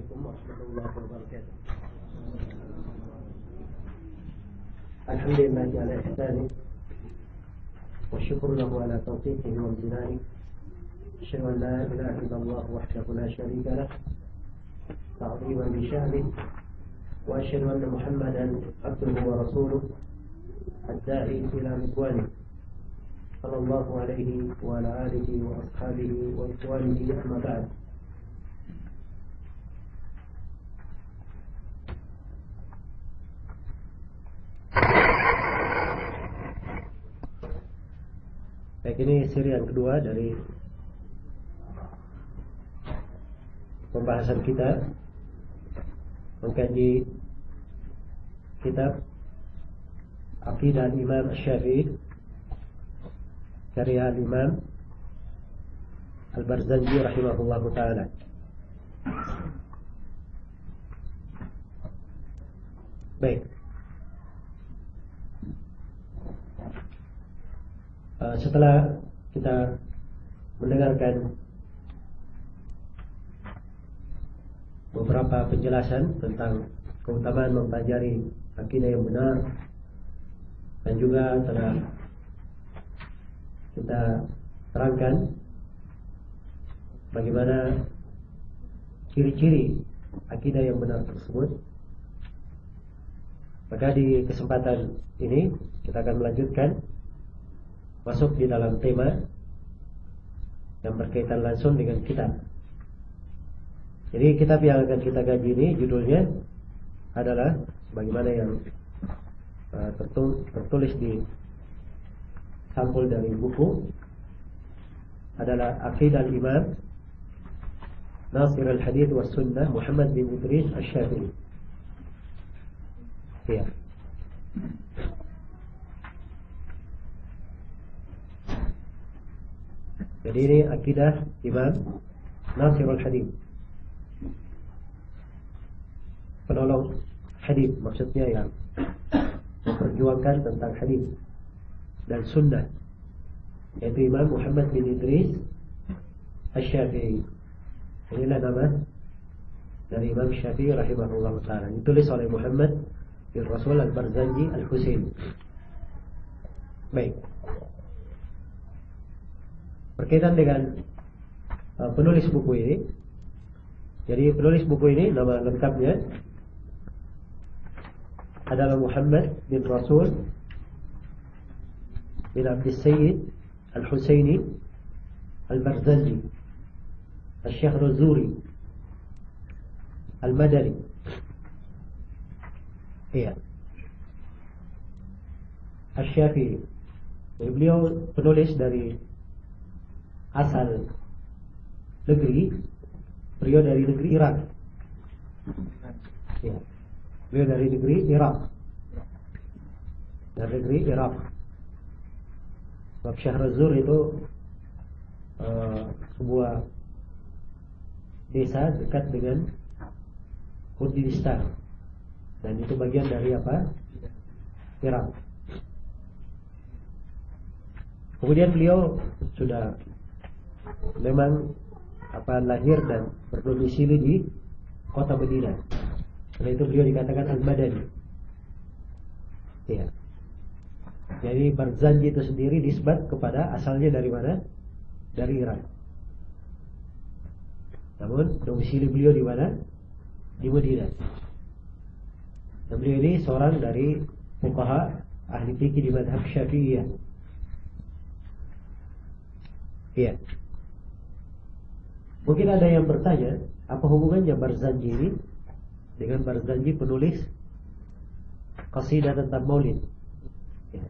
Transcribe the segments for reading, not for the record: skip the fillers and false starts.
عليكم ورحمة الله وبركاته. الحمد لله على إحسانه والشكر له على توفيقه وامتنانه. أشهد أن لا إله إلا الله وحده لا شريك له تعظيما بشأنه، وأشهد أن محمدا عبده ورسوله الداعي إلى رضوانه صلى الله عليه وعلى آله وأصحابه وإخوانه أما بعد. Baik, ini seri yang kedua dari pembahasan kita mengkaji kitab Aqidah Imam Syafi'i karya Imam Al-Barzanji rahimahullahu ta'ala. Baik, setelah kita mendengarkan beberapa penjelasan tentang keutamaan mempelajari akidah yang benar, dan juga telah kita terangkan bagaimana ciri-ciri akidah yang benar tersebut, maka di kesempatan ini kita akan melanjutkan masuk di dalam tema yang berkaitan langsung dengan kitab. Jadi kitab yang akan kita kaji ini judulnya adalah sebagaimana yang tertulis di sampul dari buku, adalah Aqidah Imam Nasir al-Hadith wa Sunnah Muhammad bin Idris Asy-Syafi'i. Ya. Jadi ini Aqidah Imam Nasir al-Hadith, penolong hadith, maksudnya yang memperjuangkan tentang hadith dan sunnah, yaitu Imam Muhammad bin Idris Asy-Syafi'i. Inilah nama dari Imam Syafi'i rahimahullah ta'ala, ditulis oleh Muhammad bin Rasul Al-Barzanji Al-Husaini. Baik, berkaitan dengan penulis buku ini. Jadi penulis buku ini nama lengkapnya adalah Muhammad bin Rasul bin Abdul Sayyid Al-Husaini Al-Barzanji Al-Syekh Razuri Al-Madani. Iya, Asy-Syafi'i. Beliau penulis dari asal negeri, beliau dari negeri Irak. Ya, beliau dari negeri Irak. Dari negeri Irak. Sebab Syahrazur itu sebuah desa dekat dengan Kurdistan, dan itu bagian dari apa? Irak. Kemudian beliau sudah memang lahir dan berdomisili di kota Madinah. Karena itu beliau dikatakan Al-Madani. Ya. Jadi Barzanji itu sendiri nisbat kepada asalnya dari mana? Dari Irak. Namun domisili beliau di mana? Di Madinah. Dan beliau ini seorang dari fuqaha ahli fikih di mazhab Syafi'iyah. Iya. Mungkin ada yang bertanya, apa hubungannya Barzanji ini dengan Barzanji penulis qasidah tentang Maulid? Ya.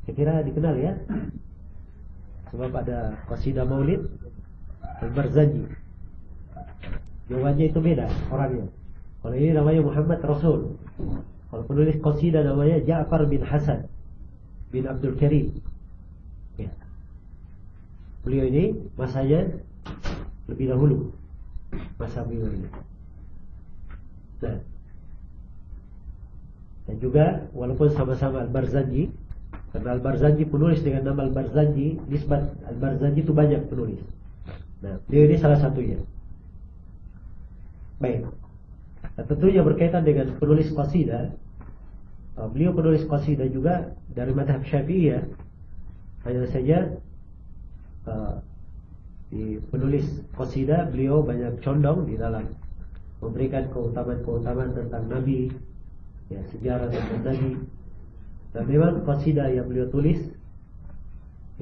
Saya kira dikenal ya, sebab ada qasidah Maulid Al-Barzanji. Jawabannya itu beda orangnya. Kalau ini namanya Muhammad Rasul, kalau penulis qasidah namanya Ja'far bin Hasan bin Abdul Karim. Ya. Beliau ini masanya lebih dahulu, masa beliau ini. Nah, dan juga walaupun sama-sama Al-Barzanji, karena Al-Barzanji penulis dengan nama Al-Barzanji, nisbat Al-Barzanji itu banyak penulis. Nah, beliau ini salah satunya. Baik. Nah, tentunya berkaitan dengan penulis qasidah. Beliau penulis qasidah juga dari mazhab Syafi'iyah. Hanya saja di penulis qasidah beliau banyak condong di dalam memberikan keutamaan-keutamaan tentang Nabi, ya, sejarah tentang Nabi. Dan memang qasidah yang beliau tulis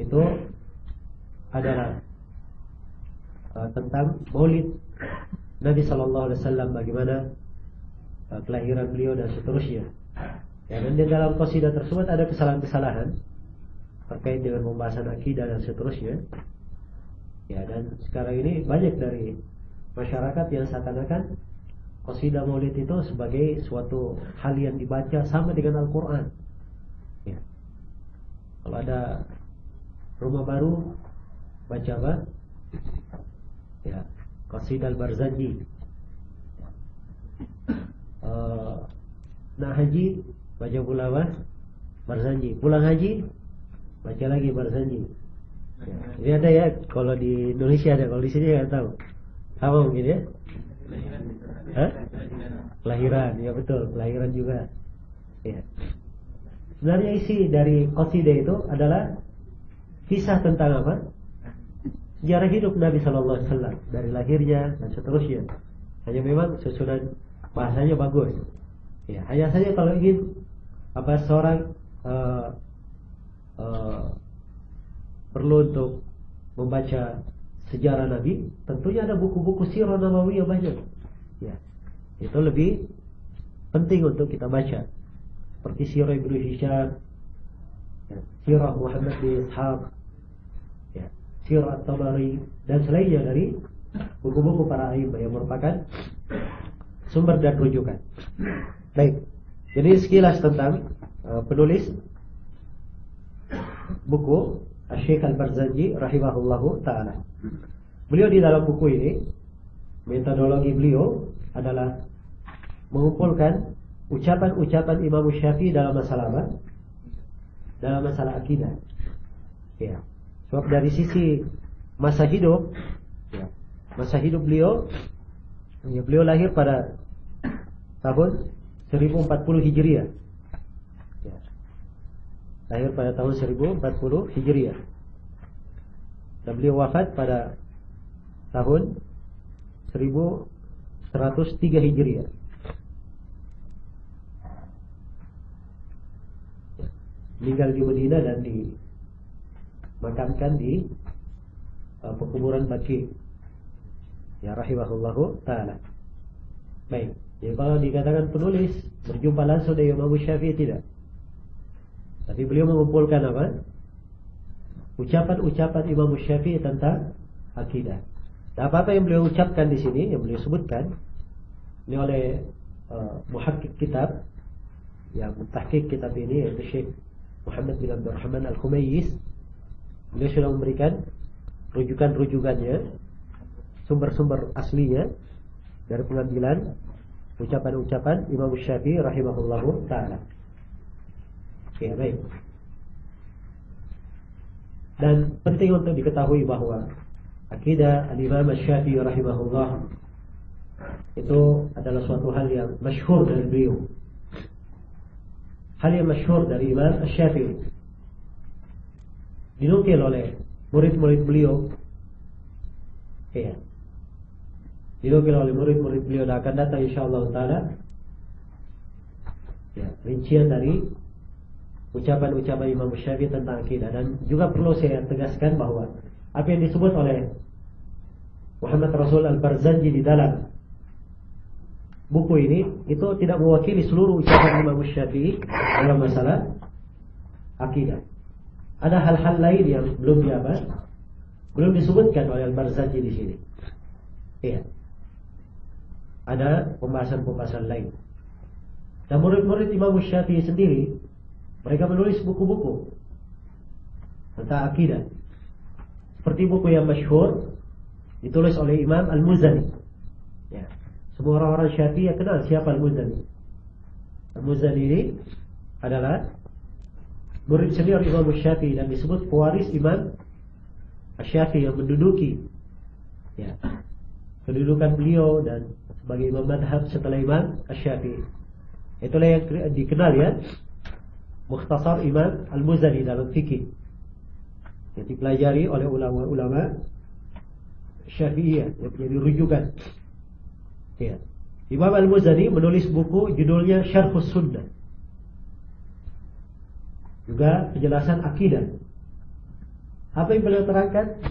itu adalah tentang Maulid Nabi Sallallahu Alaihi Wasallam, bagaimana kelahiran beliau dan seterusnya. Ya, dan di dalam qasidah tersebut ada kesalahan-kesalahan terkait dengan pembahasan akidah dan seterusnya. Ya, dan sekarang ini banyak dari masyarakat yang seakan-akan qasidah Maulid itu sebagai suatu hal yang dibaca sama dengan Al-Quran. Ya. Kalau ada rumah baru, baca apa? Ya, qasidah Al-Barzanji. Nak haji, baca pula apa? Barzanji. Pulang haji, baca lagi Barzanji. Ya. Ini ada ya, kalau di Indonesia ada, kalau di sini nggak tahu. Apa mungkin ya? Kelahiran, ya betul, kelahiran juga. Ya. Sebenarnya isi dari qasidah itu adalah kisah tentang apa? Sejarah hidup Nabi Sallallahu Alaihi Wasallam dari lahirnya dan seterusnya. Hanya memang susunan bahasanya bagus. Ya, hanya saja kalau ingin apa seorang perlu untuk membaca sejarah Nabi, tentunya ada buku-buku sirah nabawiyah banyak. Ya, itu lebih penting untuk kita baca. Seperti sirah Ibnu Hisham, ya, sirah Muhammad bin Ishaq, ya, sirah At-Tabari dan selainnya dari buku-buku para a'immah yang merupakan sumber dan rujukan. Baik. Jadi sekilas tentang penulis buku Syekh Al-Barzanji rahimahullahu ta'ala. Beliau di dalam buku ini, metodologi beliau adalah mengumpulkan ucapan-ucapan Imam Syafi'i dalam masalah apa? Dalam masalah akidah. Ya. Sebab dari sisi masa hidup, ya, masa hidup beliau, ya, beliau lahir pada tahun 1040 Hijriah. Ya. Lahir pada tahun 1040 Hijriah. Dan beliau wafat pada tahun 1103 Hijriah. Meninggal di Madinah dan dimakamkan di pekuburan Baqi. Ya rahimahullahu ta'ala. Baik. Jadi kalau dikatakan penulis berjumpa langsung dengan Imam Syafi'i, tidak. Tapi beliau mengumpulkan apa? Ucapan-ucapan Imam Syafi'i tentang akidah. Dan apa-apa yang beliau ucapkan di sini, yang beliau sebutkan, ini oleh muhakkik kitab, yang mentahqiq kitab ini, yaitu Syekh Muhammad bin Abdul Rahman Al-Khumayyiz. Beliau sudah memberikan rujukan-rujukannya, sumber-sumber aslinya dari pengambilan ucapan-ucapan Imam Syafi'i rahimahullahu ta'ala. Oke, baik. Dan penting untuk diketahui bahwa akidah Al-Imam Syafi'i rahimahullah itu adalah suatu hal yang masyhur dari beliau. Hal yang masyhur dari Imam Syafi'i. Dinukil oleh murid-murid beliau. Ya. Dinukil oleh murid-murid beliau, dan akan datang insyaallah taala ya, rincian dari ucapan-ucapan Imam Syafi'i tentang akidah. Dan juga perlu saya tegaskan bahwa apa yang disebut oleh Muhammad Rasul Al-Barzanji di dalam buku ini itu tidak mewakili seluruh ucapan Imam Syafi'i dalam masalah akidah. Ada hal-hal lain yang belum disebutkan oleh Al-Barzanji di sini. Iya. Ada pembahasan-pembahasan lain. Dan murid-murid Imam Syafi'i sendiri, mereka menulis buku-buku tentang akidah. Seperti buku yang masyhur ditulis oleh Imam Al-Muzani. Ya. Semua orang-orang Syafi'i yang kenal siapa Al-Muzani. Al-Muzani ini adalah murid senior Imam Syafi'i dan disebut pewaris Imam Syafi'i yang menduduki ya, kedudukan beliau dan sebagai imam madhab setelah Imam Asy-Syafi'i. Itulah yang dikenal ya, Mukhtasar Imam Al-Muzani dalam fikih, yang dipelajari oleh ulama-ulama Syafi'iyah, yang menjadi rujukan. Ya. Imam Al-Muzani menulis buku judulnya Syarhus Sunnah, juga penjelasan akidah. Apa yang beliau terangkan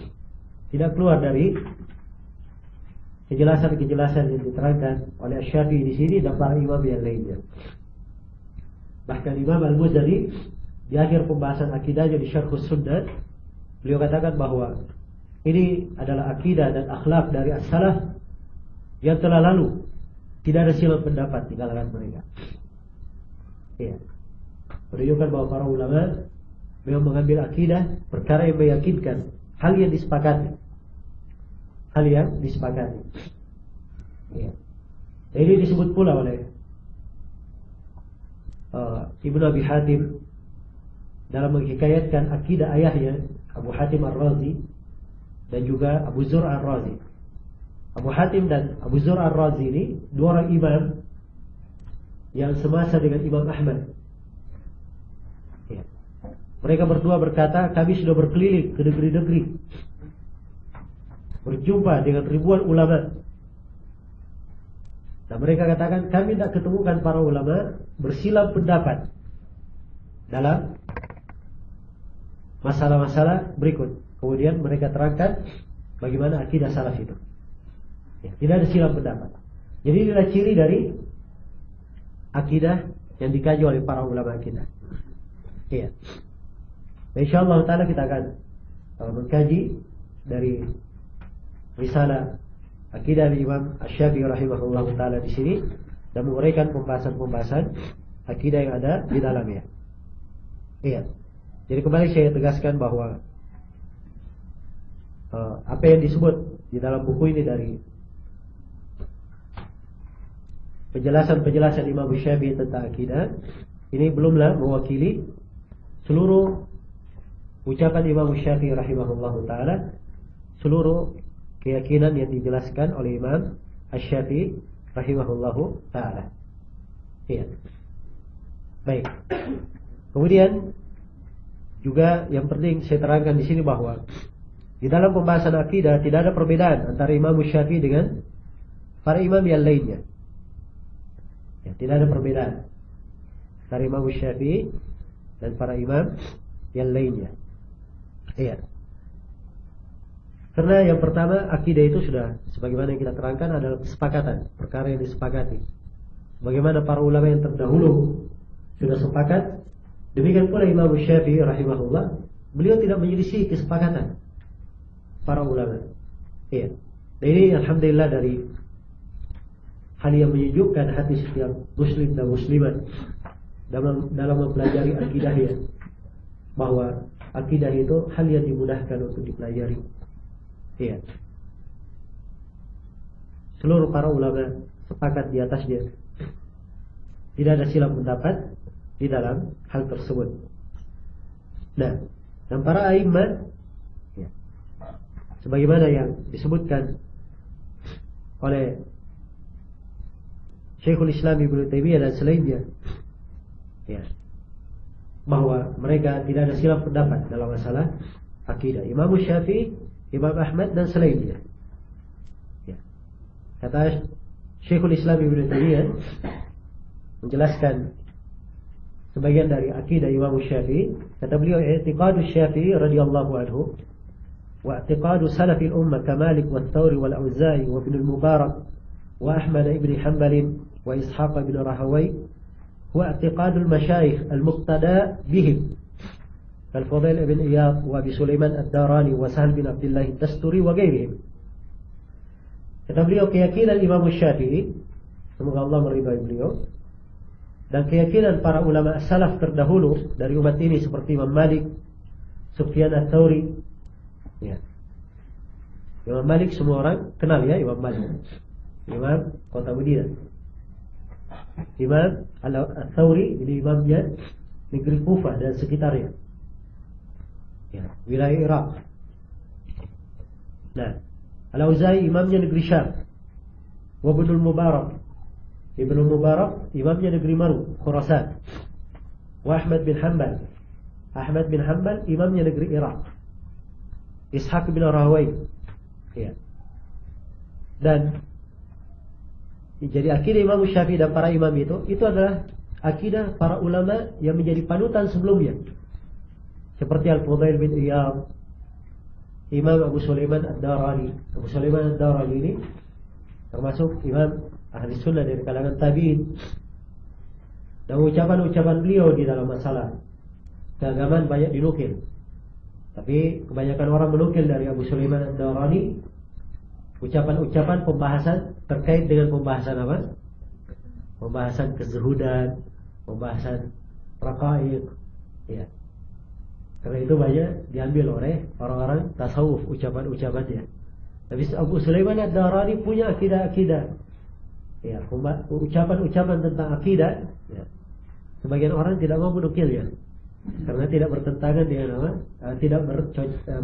tidak keluar dari kejelasan-kejelasan yang diterangkan oleh Asy-Syafi'i di sini dan para imam yang lainnya. Bahkan Imam Al-Muzani di akhir pembahasan akidahnya di Syarhus Sunnah, beliau katakan bahwa ini adalah akidah dan akhlak dari as-salaf yang telah lalu. Tidak ada silang pendapat di kalangan mereka. Ya. Menunjukkan bahwa para ulama memang mengambil akidah perkara yang meyakinkan, hal yang disepakati. Ya. Ini disebut pula oleh Ibnu Abi Hatim dalam menghikayatkan akidah ayahnya Abu Hatim Ar-Razi dan juga Abu Zur Ar-Razi. Abu Hatim dan Abu Zur Ar-Razi ini dua orang imam yang semasa dengan Imam Ahmad. Ya. Mereka berdua berkata, kami sudah berkeliling ke negeri-negeri, berjumpa dengan ribuan ulama. Dan mereka katakan, kami tidak ketemukan para ulama bersilang pendapat dalam masalah-masalah berikut. Kemudian mereka terangkan bagaimana akidah salaf itu. Ya, tidak ada silang pendapat. Jadi inilah ciri dari akidah yang dikaji oleh para ulama kita. Iya. Insyaallah taala kita akan mengkaji dari risalah akidah Imam Asy-Syafi'i rahimahullah taala di sini dan menguraikan pembahasan-pembahasan akidah yang ada di dalamnya. Iya. Jadi kembali saya tegaskan bahwa apa yang disebut di dalam buku ini dari penjelasan-penjelasan Imam Syafi'i tentang akidah ini belumlah mewakili seluruh ucapan Imam Syafi'i rahimahullah taala, seluruh keyakinan yang dijelaskan oleh Imam Asy-Syafi'i rahimahullah taala. Iya. Baik. Kemudian juga yang penting saya terangkan di sini bahwa di dalam pembahasan akidah tidak ada perbedaan antara Imam Syafi'i dengan para imam yang lainnya. Ya, tidak ada perbedaan antara Imam Syafi'i dan para imam yang lainnya. Iya. Karena yang pertama akidah itu sudah sebagaimana yang kita terangkan adalah kesepakatan, perkara yang disepakati. Bagaimana para ulama yang terdahulu sudah sepakat, demikian pula Imam Syafi'i rahimahullah, beliau tidak menyelisih kesepakatan para ulama. Iya. Dan ini alhamdulillah dari hal yang menyejukkan hati setiap muslim dan muslimat dalam mempelajari akidahnya, bahwa akidah itu hal yang dimudahkan untuk dipelajari. Iya. Seluruh para ulama sepakat di atasnya. Tidak ada silang pendapat di dalam hal tersebut. Nah, dan para a'imah ya, sebagaimana yang disebutkan oleh Syekhul Islam Ibnu Taimiyah dan selainnya, ya, bahwa mereka tidak ada silang pendapat dalam masalah akidah. Imam Syafi'i, Imam Ahmad dan selainnya. Ya. Kata Syekhul Islam Ibnu Taimiyah menjelaskan sebagian dari akidah Imam Syafi'i, kata beliau, i'tiqadu Syafi'i radhiyallahu anhu wa i'tiqadu salafil ummah kamalik wa Thawri wal Auza'i wa Ibnu Mubarak wa Ahmad ibn Hanbal wa Ishaq ibn Rahawai wa i'tiqadul masyayikh al-muqtada bihim kal-Fudail ibn Iyad wa Abi Sulaiman ad-Darani wa Sahal bin Abdullah ad-Dasturi wa ghairihim. Kata beliau, keyakinan Imam Syafi'i, semoga Allah meridai beliau, dan keyakinan para ulama salaf terdahulu dari umat ini seperti Imam Malik, Sufyan ats-Tsauri. Ya. Imam Malik semua orang kenal ya, Imam Malik. Imam kota Madinah. Imam Ats-Tsauri ini imamnya negeri Kufah dan sekitarnya. Ya, wilayah Irak. Nah, Al-Auza'i imamnya negeri Syam. wa Ibnul Mubarak. Ibnul Mubarak imamnya negeri Maru, Khurasan. Wa Ahmad bin Hanbal. Ahmad bin Hanbal imamnya negeri Irak. Ishaq bin Rahawai. Ya. Dan jadi akidah Imam Syafi'i dan para imam itu adalah akidah para ulama yang menjadi panutan sebelumnya. Seperti Al-Fudail bin Iyad, Imam Abu Sulaiman Ad-Darani. Abu Sulaiman Ad-Darani ini termasuk imam ahli sunnah dari kalangan tabi'in. Dan ucapan-ucapan beliau di dalam masalah keagamaan banyak dinukil. Tapi kebanyakan orang menukil dari Abu Sulaiman Ad-Darani ucapan-ucapan pembahasan terkait dengan pembahasan apa? Pembahasan kezuhudan, pembahasan raqaiq, ya. Karena itu banyak diambil oleh orang-orang tasawuf ucapan-ucapannya. Tapi Abu Sulaiman Ad-Darani punya akidah-akidah, ya, ucapan-ucapan tentang akidah, ya. Sebagian orang tidak mau menukilnya karena tidak bertentangan dengan apa? Tidak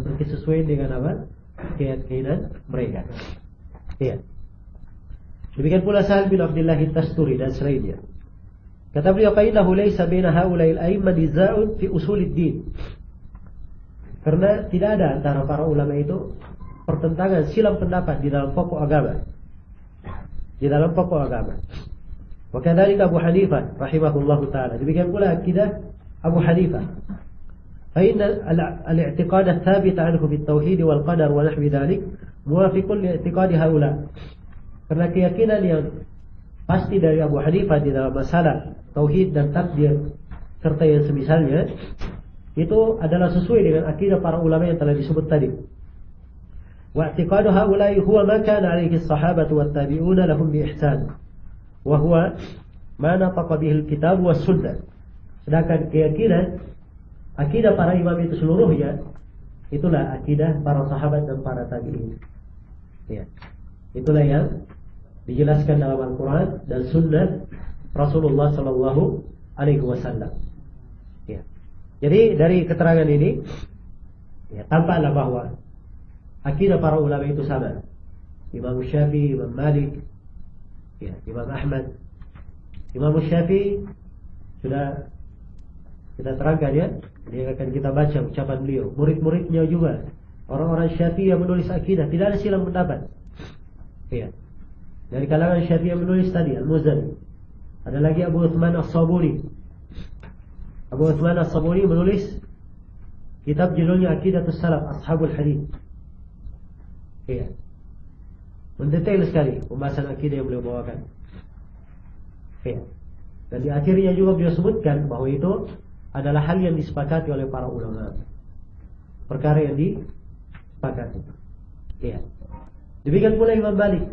berkesesuaian dengan apa? Keyakinan mereka. Iya. Demikian pula Sahal bin Abdullah At-Tasturi dan selainnya. Kata beliau, "Qainahu laysa baina haula'il a'immah niza'un fi usulid din." Karena tidak ada antara para ulama itu pertentangan silang pendapat di dalam pokok agama. Di dalam pokok agama. Wa kadzalika Abu Hanifah rahimahullahu taala. Demikian pula akidah Abu Hanifah. Fa inna al-i'tiqad ats-tsabit 'anhu bit-tauhid wal qadar wa nahwi dzalik muwafiqun li-i'tiqadi haula. Karena keyakinan yang pasti dari Abu Hanifah di dalam masalah tauhid dan takdir serta yang semisalnya itu adalah sesuai dengan akidah para ulama yang telah disebut tadi. Wa i'tiqadu haula'i huwa ma kana 'alaihi as-sahabatu wat-tabi'una lahum bi ihsan. Wa huwa ma nataqa bihi al-kitab was-sunnah. Sedangkan keyakinan akidah para imam itu seluruhnya itulah akidah para sahabat dan para tabi'in. Ya. Itulah yang dijelaskan dalam Al-Quran dan Sunnah Rasulullah Sallallahu Alaihi Wasallam. Ya. Jadi dari keterangan ini, ya, tampaklah bahwa akidah para ulama itu sama. Imam Syafi'i, Imam Malik, ya, Imam Ahmad. Imam Syafi'i sudah kita terangkan, ya. Ini akan kita baca ucapan beliau. Murid-muridnya juga orang-orang Syafi'i yang menulis akidah, tidak ada silang pendapat. Ya. Dari kalangan Syafi'i yang menulis tadi Al-Muzani. Ada lagi Abu Uthman As-Sabuni. Abu Uthman As-Sabuni menulis kitab judulnya Aqidatus Salaf Ashabul Hadith. Iya. Mendetail sekali pembahasan akidah yang beliau bawakan. Iya. Dan di akhirnya juga beliau sebutkan bahwa itu adalah hal yang disepakati oleh para ulama. Perkara yang disepakati. Iya. Demikian pula Imam Malik.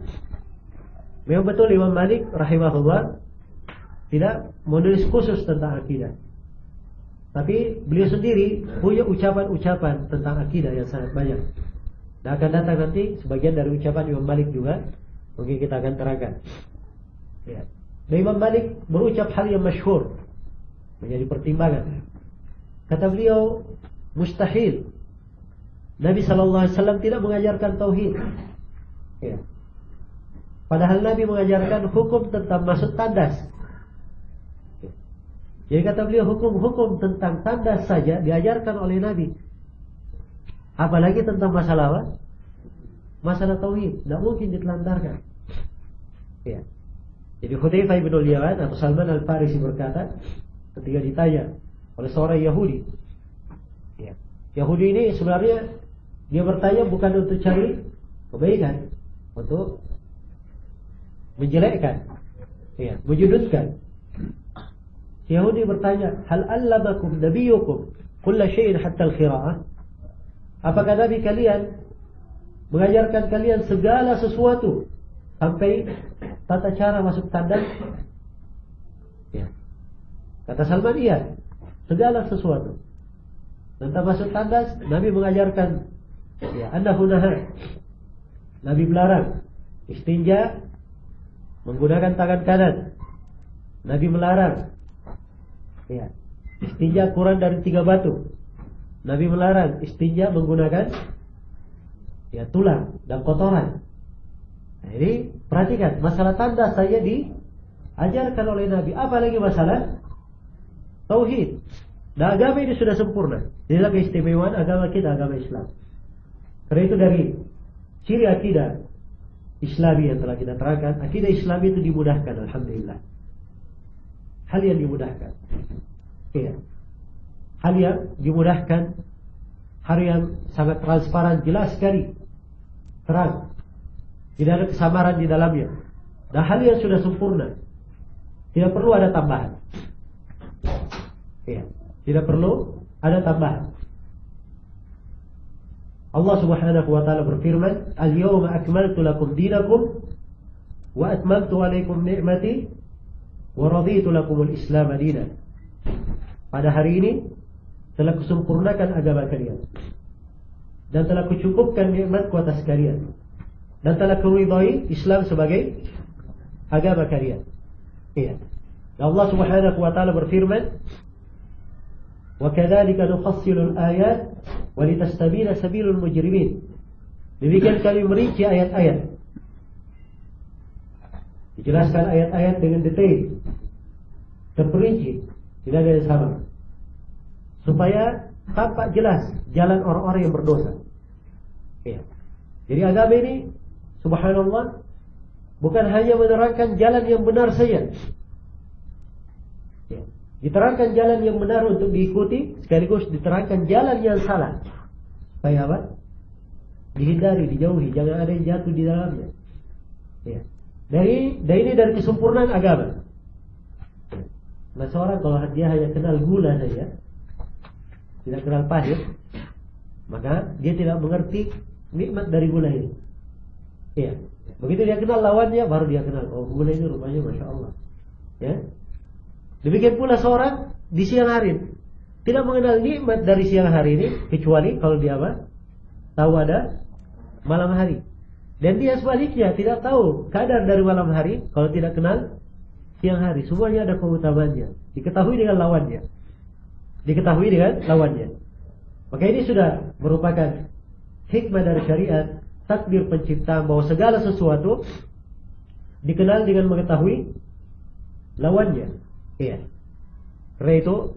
Memang betul Imam Malik rahimahullah tidak menulis khusus tentang akidah. Tapi beliau sendiri punya ucapan-ucapan tentang akidah yang sangat banyak. Dan akan datang nanti sebagian dari ucapan Imam Malik juga mungkin kita akan terangkan. Ya. Dan Imam Malik berucap hal yang masyhur menjadi pertimbangan. Kata beliau, mustahil Nabi SAW tidak mengajarkan tauhid. Ya. Padahal Nabi mengajarkan hukum tentang masuk tandas. Jadi kata beliau, hukum-hukum tentang tandas saja diajarkan oleh Nabi. Apalagi tentang masalah apa? Masalah tauhid, tidak mungkin ditelantarkan. Ya. Jadi Hudzaifah bin al-Yaman atau Salman al-Farisi berkata ketika ditanya oleh seorang Yahudi. Ya. Yahudi ini sebenarnya dia bertanya bukan untuk cari kebaikan, untuk menjelekkan, ya, menjudutkan. Yahudi bertanya, hal allamakum nabiyukum kulla syai'in hatta al-qira'ah? Apakah Nabi kalian mengajarkan kalian segala sesuatu sampai tata cara masuk tandas? Ya. Kata Salman, iya, segala sesuatu. Tentang masuk tandas, Nabi mengajarkan, ya, annahu naha. Nabi melarang istinja menggunakan tangan kanan. Nabi melarang, ya, istinja kurang dari 3 batu. Nabi melarang istinja menggunakan, ya, tulang dan kotoran. Nah, ini perhatikan, masalah tanda saya diajarkan oleh Nabi, apalagi masalah tauhid. Dan agama ini sudah sempurna. Inilah keistimewaan agama kita, agama Islam. Karena itu dari ciri akidah Islami yang telah kita terangkan, akidah Islami itu dimudahkan, alhamdulillah. Hal yang dimudahkan. Iya. Hal yang dimudahkan, hal yang sangat transparan, jelas sekali, terang, tidak ada kesamaran di dalamnya. Dan hal yang sudah sempurna, tidak perlu ada tambahan. Iya. Tidak perlu ada tambahan. Allah Subhanahu wa taala berfirman, "Al-yawma akmaltu lakum dinakum wa atmamtu 'alaikum ni'mati wa raditu lakumul Islam dinan." Pada hari ini telah kusempurnakan agama kalian dan telah kucukupkan nikmatku atas kalian dan telah kuridai Islam sebagai agama kalian. Iya. Allah Subhanahu wa taala berfirman, وَكَذَلِكَ نُفَصِّلُ الْآيَاتِ وَلِتَسْتَبِينَ سَبِيلُ الْمُجْرِمِينَ. Demikian kami merinci ayat-ayat, dijelaskan ayat-ayat dengan detail, terperinci, tidak ada yang sama, supaya tampak jelas jalan orang-orang yang berdosa. Ya. Jadi agama ini, subhanallah, bukan hanya menerangkan jalan yang benar saja. Ya. Diterangkan jalan yang benar untuk diikuti, sekaligus diterangkan jalan yang salah, supaya apa? Dihindari, dijauhi, jangan ada yang jatuh di dalamnya. Ya. Ini dari kesempurnaan agama. Nah, seorang kalau dia hanya kenal gula saja, tidak kenal pahit, maka dia tidak mengerti nikmat dari gula ini. Ya. Begitu dia kenal lawannya, baru dia kenal, oh gula ini rupanya Masya Allah. Ya. Demikian pula seorang di siang hari tidak mengenal nikmat dari siang hari ini, kecuali kalau dia apa? Tahu ada malam hari. Dan dia sebaliknya tidak tahu kadar dari malam hari kalau tidak kenal siang hari. Semuanya ada keutamaannya, diketahui dengan lawannya. Maka ini sudah merupakan hikmah dari syariat, takdir penciptaan, bahwa segala sesuatu dikenal dengan mengetahui lawannya. Iya. Karena itu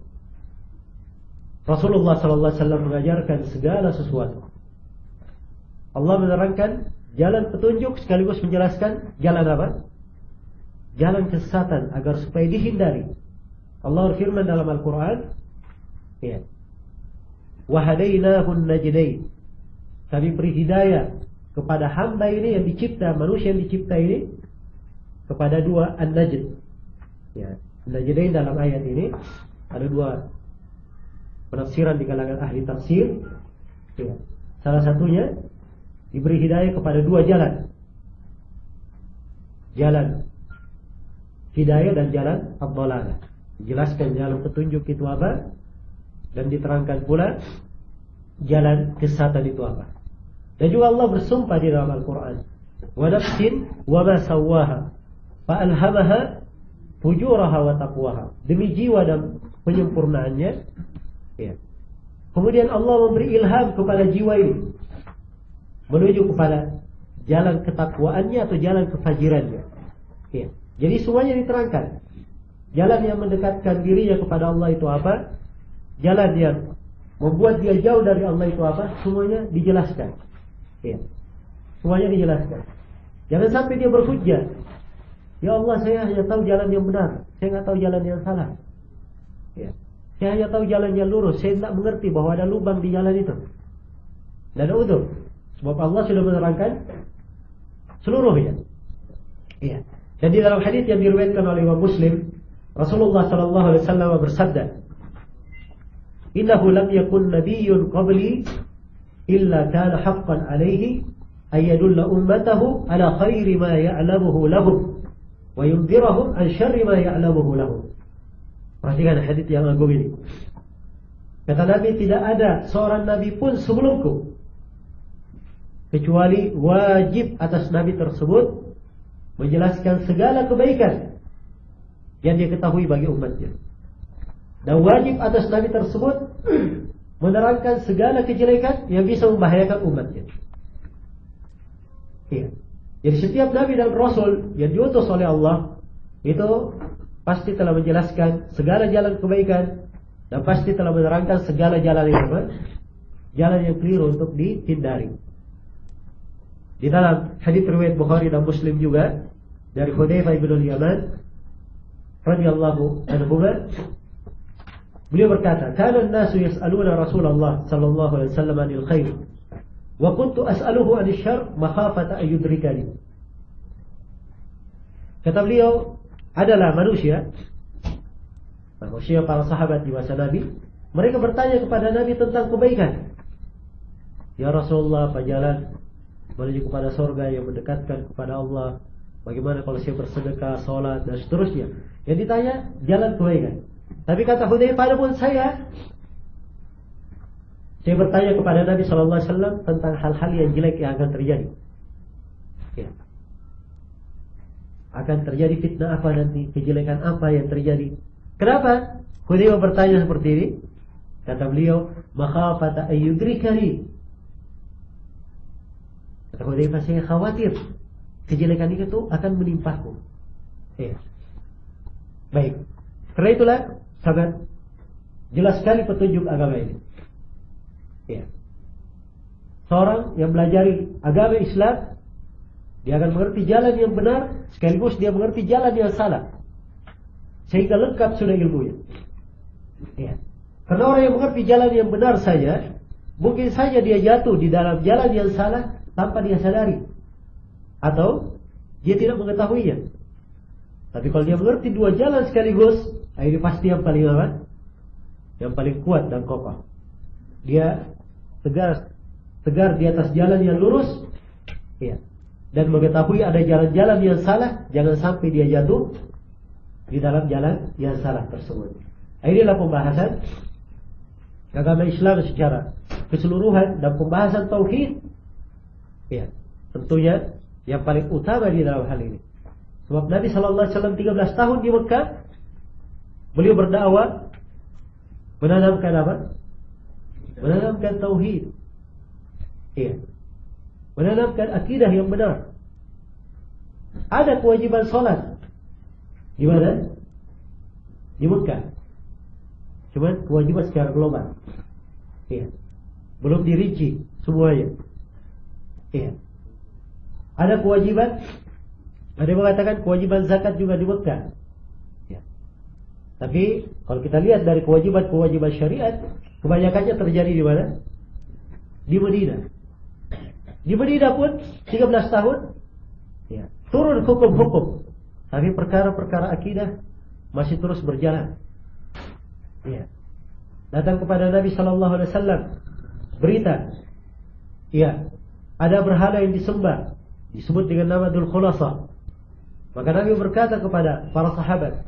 Rasulullah SAW mengajarkan segala sesuatu. Allah menerangkan jalan petunjuk sekaligus menjelaskan jalan apa? Jalan kesesatan agar supaya dihindari. Allah berfirman dalam Al-Quran, ya, وَهَدَيْنَاهُ النَّجْدَيْنِ. Kami beri hidayah kepada hamba ini yang dicipta, manusia yang dicipta ini, kepada dua an-najd. Ya. Najdain dalam ayat ini ada dua penafsiran di kalangan ahli tafsir. Ya. Salah satunya diberi hidayah kepada dua jalan. Jalan hidayah dan jalan ad-dhalalah. Dijelaskan jalan petunjuk itu apa, dan diterangkan pula jalan kesesatan itu apa. Dan juga Allah bersumpah di dalam Al-Quran, wa nafsin wa ma sawwaha fa alhamaha fujuraha wa taqwaha. Demi jiwa dan penyempurnaannya. Ya. Kemudian Allah memberi ilham kepada jiwa ini menuju kepada jalan ketakwaannya atau jalan kefajirannya. Ya. Jadi semuanya diterangkan. Jalan yang mendekatkan dirinya kepada Allah itu apa? Jalan yang membuat dia jauh dari Allah itu apa? Semuanya dijelaskan. Ya. Semuanya dijelaskan. Jangan sampai dia berhujjah, ya Allah, saya hanya tahu jalan yang benar, saya nggak tahu jalan yang salah. Ya. Saya hanya tahu jalan yang lurus, saya tidak mengerti bahwa ada lubang di jalan itu. Dan ada udzur, sebab Allah sudah menerangkan seluruhnya. Ya. Dan di dalam hadis yang diriwayatkan oleh Imam Muslim, Rasulullah SAW bersabda, "Innahu lam yakun nabiyyun qabli illa kana haqqan alaihi ayadulla ummatahu ala khairi ma ya'lamuhu lahum wa yunzirahum an syarri ma ya'lamuhu lahum." Perhatikan hadis yang agung ini. Kata Nabi, tidak ada seorang nabi pun sebelumku kecuali wajib atas nabi tersebut menjelaskan segala kebaikan yang dia ketahui bagi umatnya, dan wajib atas nabi tersebut menerangkan segala kejelekan yang bisa membahayakan umatnya. Iya. Jadi setiap nabi dan rasul yang diutus oleh Allah itu pasti telah menjelaskan segala jalan kebaikan dan pasti telah menerangkan segala jalan yang keliru untuk dihindari. Di dalam hadits riwayat Bukhari dan Muslim juga dari Hudzaifah bin Yaman radhiyallahu anhu, beliau berkata, "Kana an-nasu yas'aluna Rasulullah sallallahu alaihi wasallam 'anil khair, wa kuntu as'aluhu 'anil syarr makhafata an yudrikani." Kata beliau, adalah manusia para sahabat di masa Nabi, mereka bertanya kepada Nabi tentang kebaikan. Ya Rasulullah, apa jalan menuju kepada surga yang mendekatkan kepada Allah? Bagaimana kalau saya bersedekah, sholat, dan seterusnya? Yang ditanya jalan kebaikan. Tapi kata Hudzaifah, pun saya bertanya kepada Nabi sallallahu alaihi wasallam tentang hal-hal yang jelek yang akan terjadi. Ya. Akan terjadi fitnah apa nanti, kejelekan apa yang terjadi. Kenapa Hudzaifah bertanya seperti ini? Kata beliau, makhafata ayyudrikani. Kata Hudzaifah, saya khawatir kejelekan itu akan menimpaku. Ya. Baik. Karena itulah sangat jelas sekali petunjuk agama ini. Ya. Seorang yang belajari agama Islam, dia akan mengerti jalan yang benar, sekaligus dia mengerti jalan yang salah, sehingga lengkap sudah ilmunya. Ya. Karena orang yang mengerti jalan yang benar saja, mungkin saja dia jatuh di dalam jalan yang salah tanpa dia sadari, atau dia tidak mengetahuinya. Tapi kalau dia mengerti dua jalan sekaligus, ini pasti yang paling aman, yang paling kuat dan kokoh. Dia tegar di atas jalan yang lurus, ya, dan mengetahui ada jalan-jalan yang salah, jangan sampai dia jatuh di dalam jalan yang salah tersebut. Inilah pembahasan agama Islam secara keseluruhan dan pembahasan tauhid. Ya, tentunya yang paling utama di dalam hal ini. Sebab Nabi sallallahu alaihi wasallam 13 tahun di Mekah, beliau berdakwah, menanamkan apa? Menanamkan tauhid. Iya. Menanamkan akidah yang benar. Ada kewajiban salat di mana? Di Mekah. Cuma kewajiban secara global. Iya. Belum dirinci semuanya. Iya. Ada kewajiban, ada yang mengatakan kewajiban zakat juga di Mekah. Ya. Tapi kalau kita lihat dari kewajiban-kewajiban syariat, kebanyakannya terjadi di mana? Di Madinah. Di Madinah pun 13 tahun, ya, turun hukum-hukum. Tapi perkara-perkara akidah masih terus berjalan. Ya. Datang kepada Nabi sallallahu alaihi wasallam berita, ya, ada berhala yang disembah, disebut dengan nama Dzul Khulasah. Maka Nabi berkata kepada para sahabat,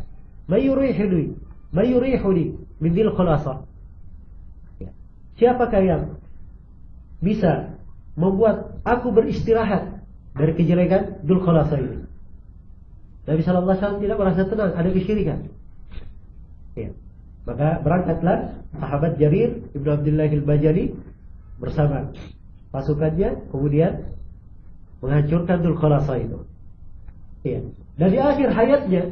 "May yurihuni min Dzul Khulasah." Ya. Siapakah yang bisa membuat aku beristirahat dari kejelekan Dzul Khulasah ini? Nabi sallallahu alaihi wasallam tidak merasa tenang, ada kesyirikan. Ya. Maka berangkatlah sahabat Jarir Ibnu Abdullah al-Bajali bersama pasukannya, kemudian menghancurkan Dzul Khulasah itu. Ya. Dan di akhir hayatnya,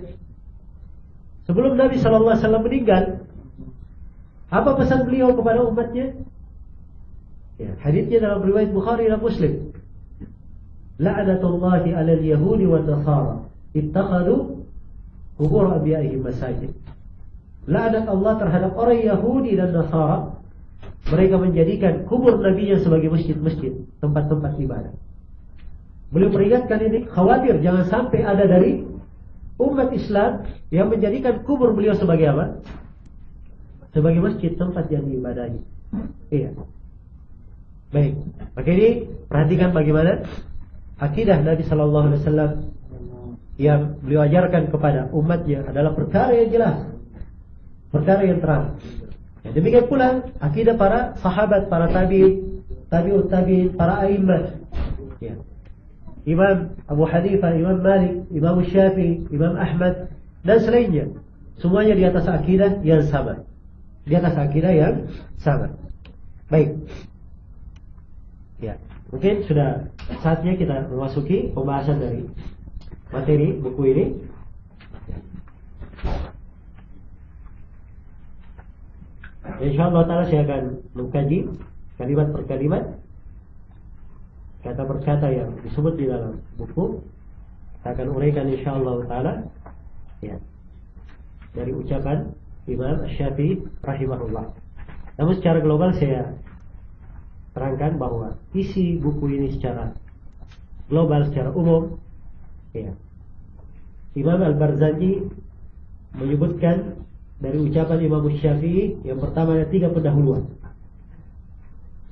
sebelum Nabi sallallahu alaihi wasallam meninggal, apa pesan beliau kepada umatnya? Ya, haditsnya dalam riwayat Bukhari dan Muslim. La'natullahi 'alal yahudi wan nasara ittakhadhu qubur anbiya'ihim masajid. Laknat Allah terhadap orang Yahudi dan Nasara, mereka menjadikan kubur nabinya sebagai masjid-masjid, tempat-tempat ibadah. Beliau peringatkan ini, khawatir jangan sampai ada dari umat Islam yang menjadikan kubur beliau sebagai apa? Sebagai masjid, tempat yang diibadahi. Iya. Baik. Maka ini perhatikan bagaimana akidah Nabi sallallahu alaihi wasallam yang beliau ajarkan kepada umatnya adalah perkara yang jelas, perkara yang terang. Ya, demikian pula akidah para sahabat, para tabi'in, tabi'ut tabi'in, para a'immah. Ya. Imam Abu Hanifah, Imam Malik, Imam Syafi'i, Imam Ahmad dan selainnya, semuanya di atas akidah yang sama. Di atas akidah yang sama. Baik. Ya. Mungkin sudah saatnya kita memasuki pembahasan dari materi buku ini. Insyaallah ta'ala saya akan mengkaji kalimat per kalimat, kata per kata yang disebut di dalam buku. Kita akan uraikan insyaallah ta'ala ya, dari ucapan Imam Syafi'i rahimahullah. Namun secara global saya terangkan bahwa isi buku ini secara global, secara umum ya, Imam Al-Barzanji menyebutkan dari ucapan Imam Syafi'i yang pertama ada 3 pendahuluan.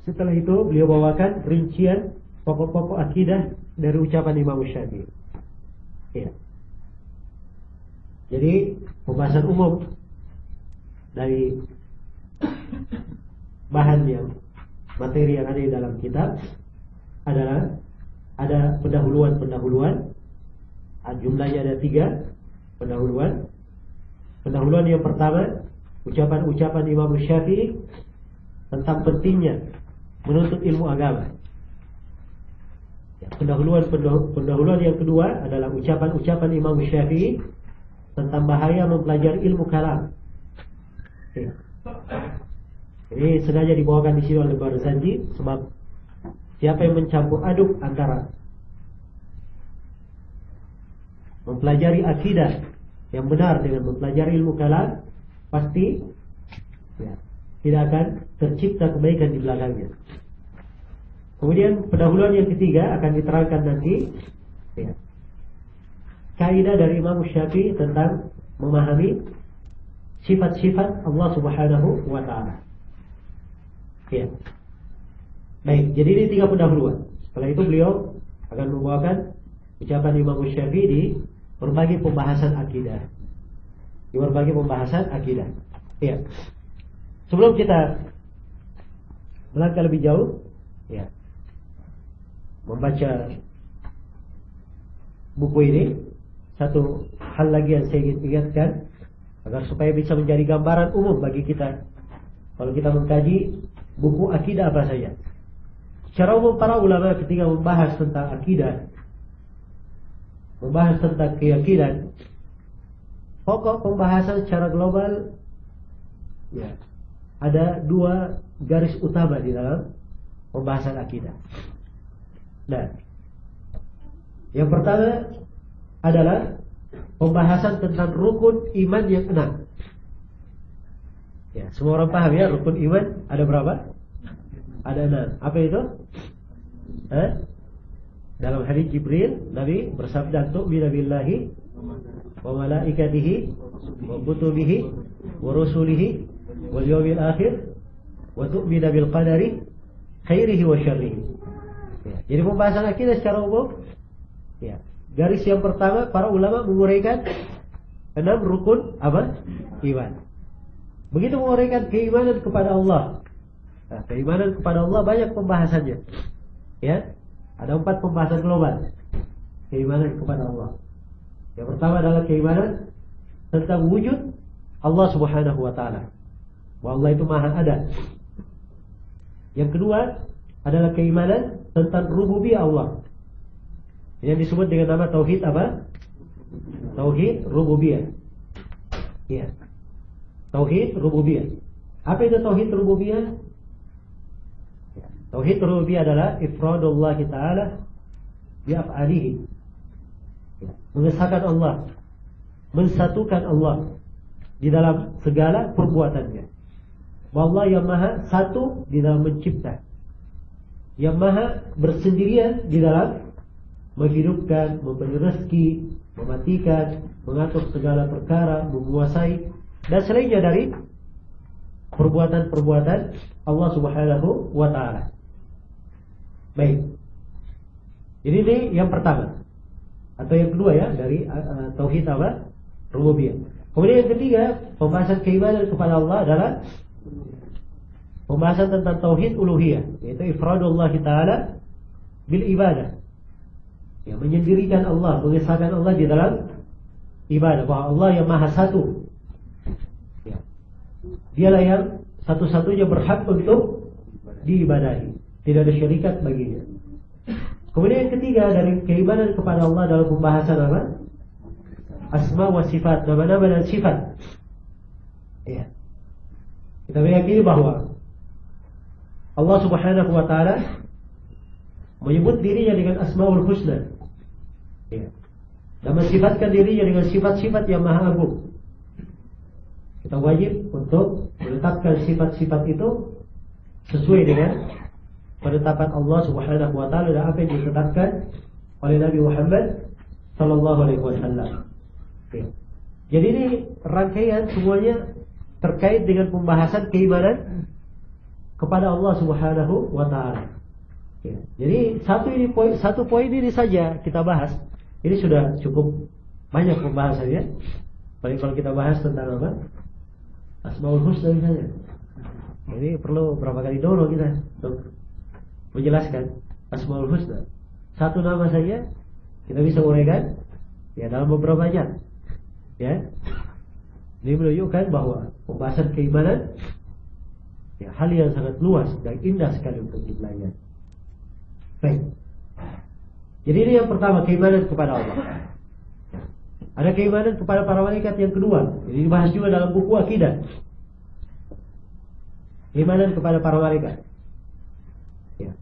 Setelah itu beliau bawakan rincian pokok-pokok akidah dari ucapan Imam Syafi'i ya. Jadi pembahasan umum dari bahan yang materi yang ada di dalam kitab adalah ada pendahuluan-pendahuluan. Jumlahnya ada 3 pendahuluan. Pendahuluan yang pertama, ucapan-ucapan Imam Syafi'i tentang pentingnya menuntut ilmu agama. Pendahuluan yang kedua adalah ucapan-ucapan Imam Syafi'i tentang bahaya mempelajari ilmu kalam. Ini sengaja dibawakan di sini oleh Barzanji sebab siapa yang mencampur aduk antara mempelajari akidah yang benar dengan mempelajari ilmu kalam, pasti ya, tidak akan tercipta kebaikan di belakangnya. Kemudian pendahuluan yang ketiga akan diterangkan nanti ya, kaidah dari Imam Syafi'i tentang memahami sifat-sifat Allah Subhanahu wa ta'ala. Ya. Baik, jadi ini 3 pendahuluan. Setelah itu beliau akan membawakan ucapan Imam Syafi'i di berbagai pembahasan akidah. Di berbagai pembahasan akidah. Ya. Sebelum kita melangkah lebih jauh, ya, membaca buku ini, satu hal lagi yang saya ingin ingatkan agar supaya bisa menjadi gambaran umum bagi kita kalau kita mengkaji buku akidah apa saja. Secara umum para ulama ketika membahas tentang akidah, membahas tentang keyakinan, pokok pembahasan secara global ya, ada 2 garis utama di dalam pembahasan akidah. Nah, yang pertama adalah pembahasan tentang rukun iman yang 6. Ya, semua orang paham ya, rukun iman ada berapa? Ada 6. Apa itu? Dalam hadis Jibril, Nabi bersabda, "Tu'minu billahi wa malaikatihi wa kutubihi wa rusulihi wal yawmil akhir wa tu'minu bil qadari khairihi wa syarrihi." Ya, jadi pembahasan akidah secara umum ya, garis yang pertama para ulama menguraikan 6 rukun apa? Iman. Begitu menguraikan keimanan kepada Allah. Nah, keimanan kepada Allah banyak pembahasannya. Ya, ada 4 pembahasan global keimanan kepada Allah. Yang pertama adalah keimanan tentang wujud Allah Subhanahu wa ta'ala, bahwa Allah itu maha ada. Yang kedua adalah keimanan tentang rububiyah Allah, yang disebut dengan nama tauhid apa? Tauhid rububiyah. Ya, tauhid rububiyah. Apa itu tauhid rububiyah? Tauhid rububiyah adalah ifradullah ta'ala bi af'alihi. Mengesahkan Allah, mensatukan Allah di dalam segala perbuatannya. Bahwa Allah yang maha satu di dalam mencipta, yang maha bersendirian di dalam menghidupkan, memberi rezeki, mematikan, mengatur segala perkara, menguasai dan selainnya dari perbuatan-perbuatan Allah Subhanahu wa ta'ala. Baik. Jadi ini yang pertama atau yang kedua ya dari tauhid apa? Rububiyah. Kemudian yang ketiga, pembahasan keimanan kepada Allah adalah pembahasan tentang tauhid uluhiyah, yaitu ifradullah ta'ala bil ibadah. Ya, menyendirikan Allah, mengesahkan Allah di dalam ibadah, bahwa Allah yang maha satu. Ya. Dialah yang satu-satunya berhak untuk diibadahi. Tidak ada syarikat baginya. Kemudian yang ketiga dari keimanan kepada Allah dalam pembahasan apa? Asma wa sifat, nama-nama dan sifat. Ya. Kita meyakini bahwa Allah Subhanahu wa taala menyebut dirinya dengan Asmaul Husna. Ya. Dan mensifatkan dirinya dengan sifat-sifat yang maha agung. Kita wajib untuk menetapkan sifat-sifat itu sesuai dengan penetapan Allah Subhanahu wa taala dan apa yang ditetapkan oleh Nabi Muhammad sallallahu alaihi wasallam. Ya. Jadi ini rangkaian semuanya terkait dengan pembahasan keimanan kepada Allah Subhanahu wa taala. Ya. Jadi satu poin ini saja kita bahas. Ini sudah cukup banyak pembahasannya. Paling kalau kita bahas tentang apa? Asmaul Husna misalnya. Ini perlu berapa kali dulu kita untuk menjelaskan Asmaul Husna. Satu nama saja kita bisa uraikan ya dalam beberapa jam. Ya. Ini menunjukkan bahwa pembahasan keimanan ya, hal yang sangat luas dan indah sekali untuk dipelajari. Baik. Jadi ini yang pertama, keimanan kepada Allah. Ada keimanan kepada para malaikat yang kedua. Ini dibahas juga dalam buku akidah. Keimanan kepada para malaikat. Ya.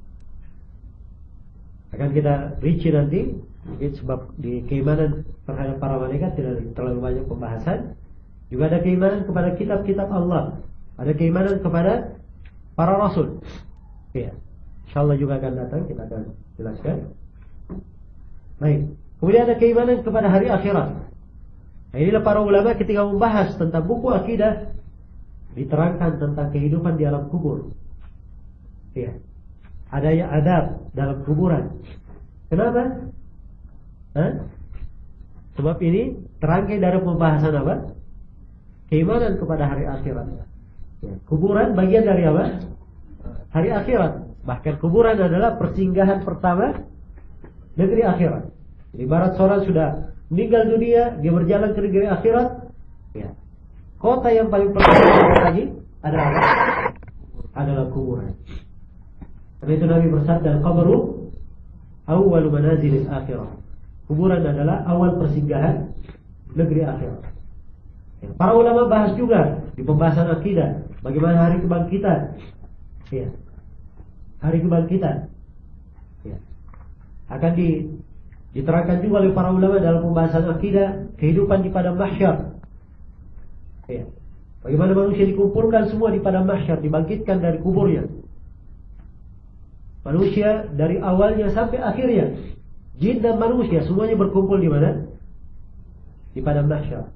Akan kita rinci nanti, mungkin sebab di keimanan terhadap para malaikat tidak terlalu banyak pembahasan. Juga ada keimanan kepada kitab-kitab Allah. Ada keimanan kepada para rasul. Ya. InsyaAllah juga akan datang, kita akan jelaskan. Baik. Kemudian ada keimanan kepada hari akhirat. Nah, inilah para ulama ketika membahas tentang buku akidah diterangkan tentang kehidupan di alam kubur. Ya. Ada yang adab dalam kuburan. Kenapa? Hah? Sebab ini terangkai dari pembahasan apa? Keimanan kepada hari akhirat. Ya. Kuburan bagian dari apa? Hari akhirat. Bahkan kuburan adalah persinggahan pertama negeri akhirat. Ibarat seorang sudah meninggal dunia, dia berjalan ke negeri akhirat. Ya. Kota yang paling pertama lagi adalah apa? Adalah kuburan. Karena itu Nabi bersabda, "Al-qabru awwalu manazilil akhirah." Kuburan adalah awal persinggahan negeri akhirat. Ya. Para ulama bahas juga di pembahasan akidah bagaimana hari kebangkitan. Ya. Hari kebangkitan. Ya. Akan diterangkan juga oleh para ulama dalam pembahasan akidah kehidupan di padang mahsyar. Ya. Bagaimana manusia dikumpulkan semua di padang mahsyar, dibangkitkan dari kuburnya. Manusia dari awalnya sampai akhirnya, jin dan manusia semuanya berkumpul di mana? Di padang mahsyar.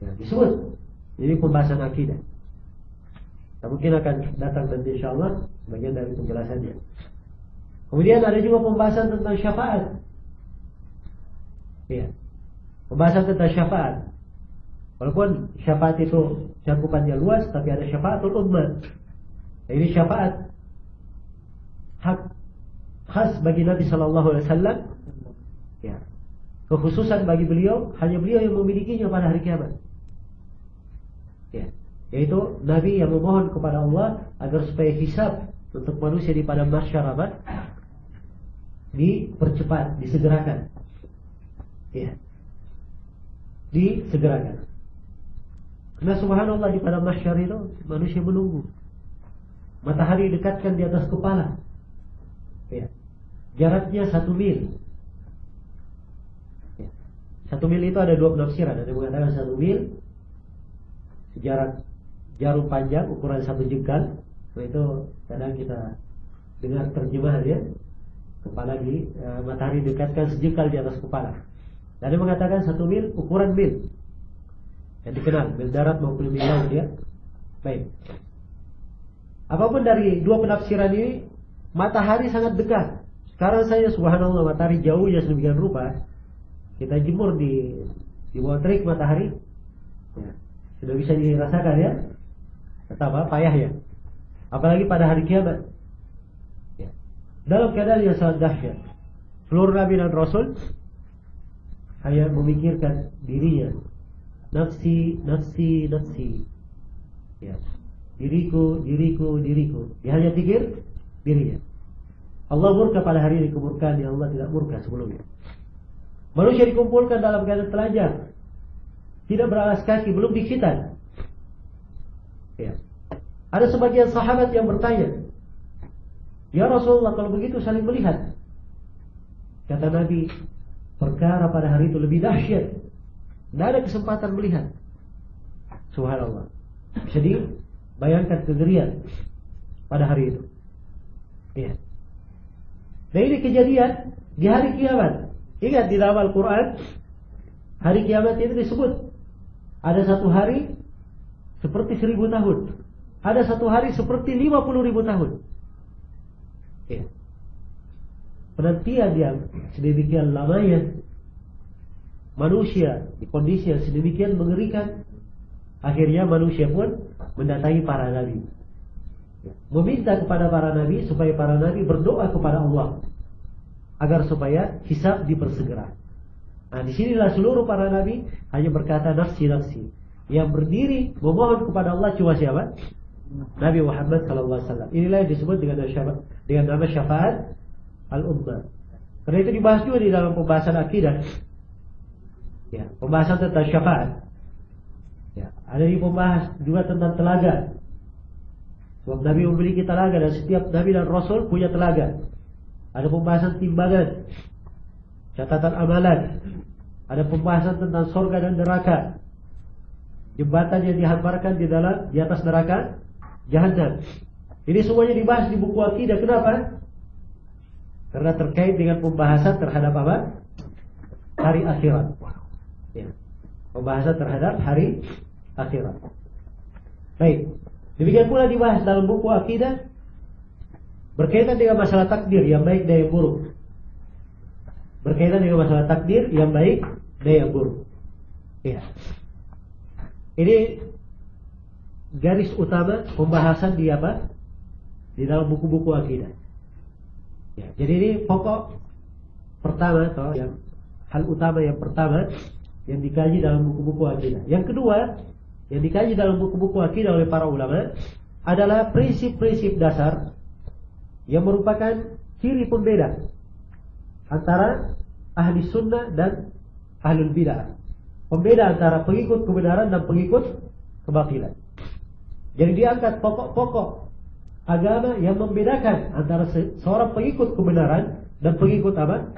Ya, disebut. Jadi pembahasan akidah. Nah, mungkin akan datang nanti insyaallah bagian dari penjelasannya. Kemudian ada juga pembahasan tentang syafaat. Ya. Pembahasan tentang syafaat. Walaupun syafaat itu cakupannya luas, tapi ada syafaatul ummah. Nah, ini syafaat hak khas bagi Nabi sallallahu alaihi wasallam. Ya. Kekhususan bagi beliau, hanya beliau yang memilikinya pada hari kiamat. Ya. Yaitu Nabi yang memohon kepada Allah agar supaya hisab untuk manusia di padang mahsyar dipercepat, disegerakan. Ya. Disegerakan. Karena subhanallah di padang mahsyar itu manusia menunggu. Matahari dekatkan di atas kepala. Ya. Jaraknya 1 mil. Ya. 1 mil itu ada 2 penafsiran. Ada yang mengatakan 1 mil jarak jarum panjang ukuran 1 jengkal. Nah, itu kadang kita dengar terjemahan ya. Kepala matahari dekatkan sejengkal di atas kepala. Dan dia mengatakan 1 mil ukuran mil yang dikenal mil darat maupun mil laut ya. Baik. Apapun dari 2 penafsiran ini, matahari sangat dekat. Sekarang saya subhanallah matahari jauhnya sedemikian rupa. Kita jemur di bawah terik matahari, ya, sudah bisa dirasakan ya. Betapa payahnya. Apalagi pada hari kiamat. Ya. Dalam keadaan yang sangat dahsyat. Seluruh Nabi dan Rasul hanya memikirkan dirinya. Nafsi, nafsi, nafsi. Ya. Diriku, diriku, diriku. Dia hanya pikir dirinya. Allah murka pada hari ini kemurkaan yang Allah tidak murka sebelumnya. Manusia dikumpulkan dalam keadaan telanjang, tidak beralas kaki, belum dikhitan. Ya. Ada sebagian sahabat yang bertanya, "Ya Rasulullah, kalau begitu saling melihat." Kata Nabi, perkara pada hari itu lebih dahsyat. Tidak ada kesempatan melihat. Subhanallah. Bisa dibayangkan kengerian pada hari itu. Ya. Dan ini kejadian di hari kiamat. Ingat di dalam Al-Quran, hari kiamat itu disebut ada satu hari seperti 1000 tahun, ada satu hari seperti 50.000 tahun. Ya. Penantian yang sedemikian lamanya, manusia di kondisi yang sedemikian mengerikan, akhirnya manusia pun mendatangi para nabi, meminta kepada para nabi supaya para nabi berdoa kepada Allah agar supaya hisab dipersegera. Nah, disinilah seluruh para nabi hanya berkata nafsi nafsi. Yang berdiri memohon kepada Allah cuma siapa? Nabi Muhammad SAW. Inilah yang disebut dengan nama syafaat al-ummah. Karena itu dibahas juga di dalam pembahasan akidah. Ya, pembahasan tentang syafaat. Ya, ada yang membahas juga tentang telaga. Sebab Nabi memiliki telaga dan setiap Nabi dan Rasul punya telaga. Ada pembahasan timbangan, catatan amalan. Ada pembahasan tentang surga dan neraka. Jembatan yang dihamparkan di atas neraka Jahannam. Ini semuanya dibahas di buku akidah. Kenapa? Karena terkait dengan pembahasan terhadap apa? Hari akhirat. Ya. Pembahasan terhadap hari akhirat. Baik. Demikian pula dibahas dalam buku akidah berkaitan dengan masalah takdir yang baik dan yang buruk. Berkaitan dengan masalah takdir yang baik dan yang buruk. Ya. Ini garis utama pembahasan di apa? Di dalam buku-buku akidah. Ya, jadi ini pokok pertama atau yang hal utama yang pertama yang dikaji dalam buku-buku akidah. Yang kedua yang dikaji dalam buku-buku akidah oleh para ulama adalah prinsip-prinsip dasar yang merupakan ciri pembeda antara ahli sunnah dan ahlul bidah. Pembeda antara pengikut kebenaran dan pengikut kebatilan. Jadi diangkat pokok-pokok agama yang membedakan antara seorang pengikut kebenaran dan pengikut apa?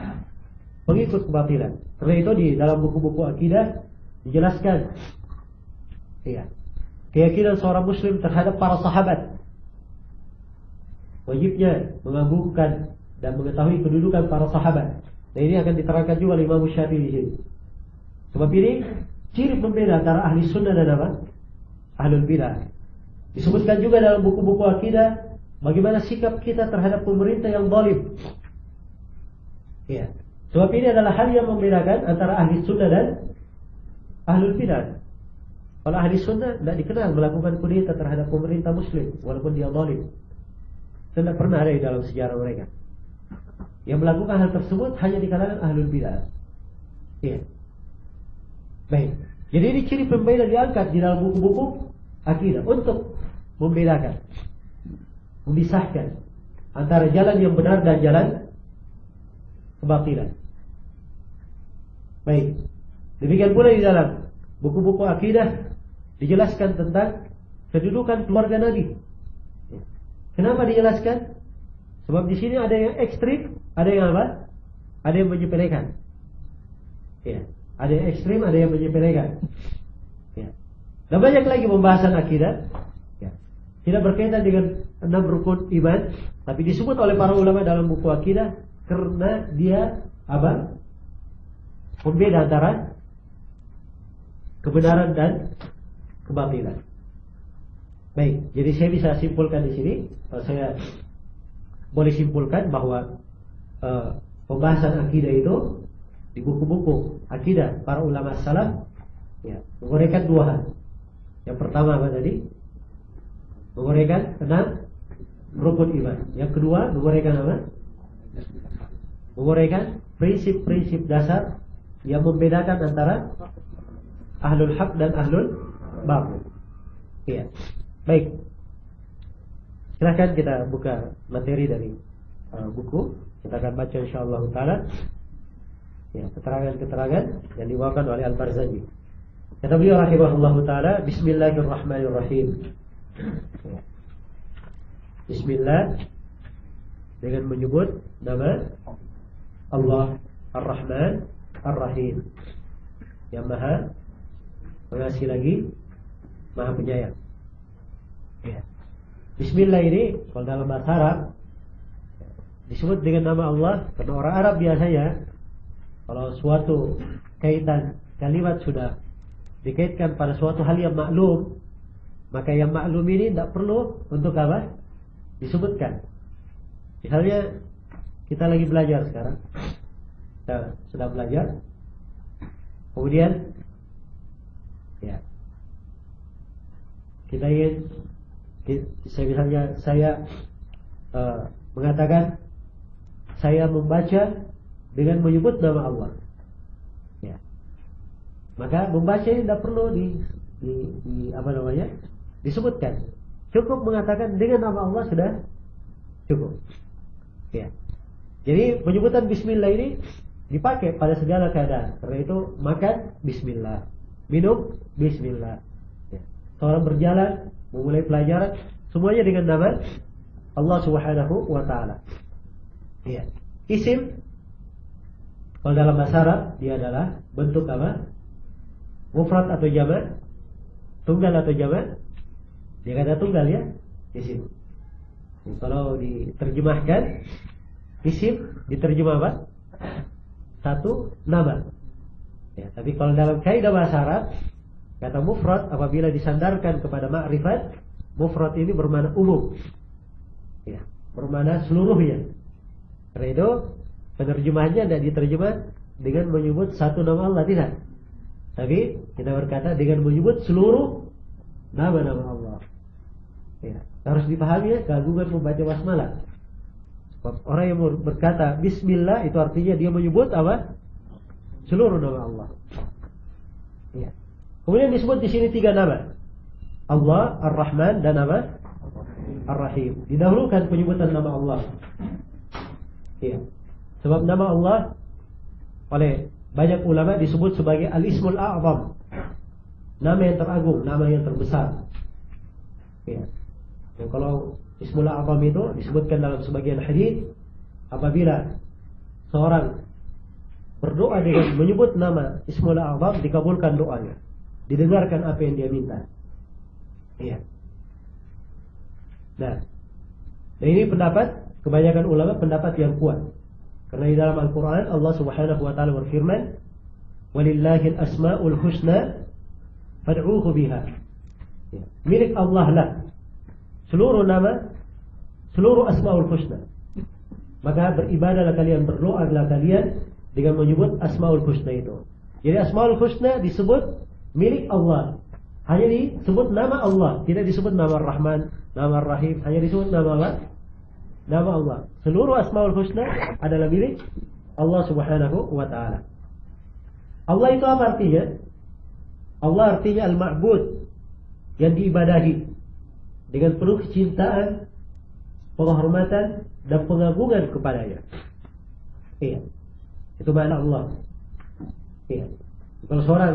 Pengikut kebatilan. Karena itu di dalam buku-buku akidah dijelaskan ya, keyakinan seorang muslim terhadap para sahabat. Wajibnya mengagungkan dan mengetahui kedudukan para sahabat. Dan ini akan diterangkan juga oleh Imam Syafi'i di sini. Sebab ini ciri pembeda antara ahli sunnah dan apa? Ahlul bidah. Disebutkan juga dalam buku-buku akidah bagaimana sikap kita terhadap pemerintah yang zalim. Ya. Sebab ini adalah hal yang membedakan antara ahli sunnah dan ahlul bidah. Kalau ahli sunnah tidak dikenal melakukan kudeta terhadap pemerintah muslim walaupun dia zalim. Tidak pernah ada di dalam sejarah mereka. Yang melakukan hal tersebut hanya di kalangan ahlul bidah. Ya. Baik. Jadi ini ciri pembeda diangkat di dalam buku-buku akidah untuk membedakan, memisahkan antara jalan yang benar dan jalan kebatilan. Baik. Demikian pula di dalam buku-buku akidah dijelaskan tentang kedudukan keluarga Nabi. Kenapa dijelaskan? Sebab di sini ada yang ekstrim, ada yang apa? Ada yang menyepelekan. Ya, ada yang ekstrim, ada yang menyepelekan. Ya. Dan banyak lagi pembahasan akidah. Ya. Tidak berkaitan dengan 6 rukun iman, tapi disebut oleh para ulama dalam buku akidah karena dia apa? Pembeda antara kebenaran dan kebatilan. Baik, jadi saya bisa simpulkan di sini, saya boleh simpulkan bahwa pembahasan akidah itu di buku-buku akidah para ulama salaf ya, menguraikan 2 hal. Yang pertama apa tadi? Menguraikan 6 rukun iman. Yang kedua menguraikan apa? Menguraikan prinsip-prinsip dasar yang membedakan antara ahlul haq dan ahlul batil. Ya. Baik. Silakan kita buka materi dari buku. Kita akan baca insyaallah taala ya keterangan-keterangan yang dibawakan oleh Al-Barzanji. Kata beliau rahimahullah taala, Bismillahirrahmanirrahim. Ya. Bismillah dengan menyebut nama Allah Ar-Rahman Ar-Rahim, yang Maha Pengasih lagi Maha Penyayang. Ya. Bismillah ini kalau dalam bahasa Arab disebut dengan nama Allah karena orang Arab biasanya kalau suatu kaitan kalimat sudah dikaitkan pada suatu hal yang maklum, maka yang maklum ini tidak perlu untuk apa? Disebutkan. Misalnya kita lagi belajar sekarang, kita sudah belajar, kemudian ya kita ingin, saya mengatakan saya membaca dengan menyebut nama Allah. Ya. Maka membaca ini tidak perlu disebutkan. Cukup mengatakan dengan nama Allah sudah cukup. Ya. Jadi penyebutan Bismillah ini dipakai pada segala keadaan. Karena itu makan Bismillah, minum Bismillah. Ya. Seorang berjalan, memulai pelajaran, semuanya dengan nama Allah Subhanahu wa Ta'ala. Ya. Isim kalau dalam bahasa Arab dia adalah bentuk apa? Mufrad atau jamak? Tunggal atau jamak? Dia kata tunggal ya, isim. Kalau diterjemahkan, isim diterjemah apa? Satu nama. Ya, tapi kalau dalam kaidah bahasa Arab, kata mufrad apabila disandarkan kepada ma'rifat, mufrad ini bermakna umum. Ya, bermakna seluruhnya. Karena itu penerjemahannya tidak diterjemah dengan menyebut satu nama Allah, tidak. Tapi kita berkata dengan menyebut seluruh nama-nama Allah. Ya, harus dipahami ya keagungan membaca basmalah. Orang yang berkata Bismillah itu artinya dia menyebut apa? Seluruh nama Allah. Ya. Kemudian disebut di sini 3 nama. Allah, Ar-Rahman dan apa? Ar-Rahim. Didahulukan penyebutan nama Allah. Ya. Sebab nama Allah oleh banyak ulama disebut sebagai Al-Ismul A'zam. Nama yang teragung, nama yang terbesar. Ya. Dan kalau Ismul A'zam itu disebutkan dalam sebagian hadis, apabila seorang berdoa dengan menyebut nama Ismul A'zam, dikabulkan doanya, didengarkan apa yang dia minta. Iya. Nah, dan ini pendapat kebanyakan ulama, pendapat yang kuat. Karena di dalam Al-Quran Allah Subhanahu wa Ta'ala berfirman, "Walillahil asma'ul husna fad'uuhu biha." Ya. Milik Allah lah seluruh nama, seluruh asma'ul husna. Maka beribadahlah kalian, berdoalah kalian dengan menyebut asma'ul husna itu. Jadi asma'ul husna disebut milik Allah. Hanya disebut nama Allah, tidak disebut nama Ar-Rahman, nama Ar-Rahim, hanya disebut nama Allah. Nama Allah. Seluruh asma'ul husna adalah milik Allah Subhanahu wa Ta'ala. Allah itu apa artinya? Allah artinya al-ma'bud, yang diibadahi dengan penuh kecintaan, penghormatan dan pengagungan kepadanya. Iya. Itu makna Allah. Iya. Kalau seorang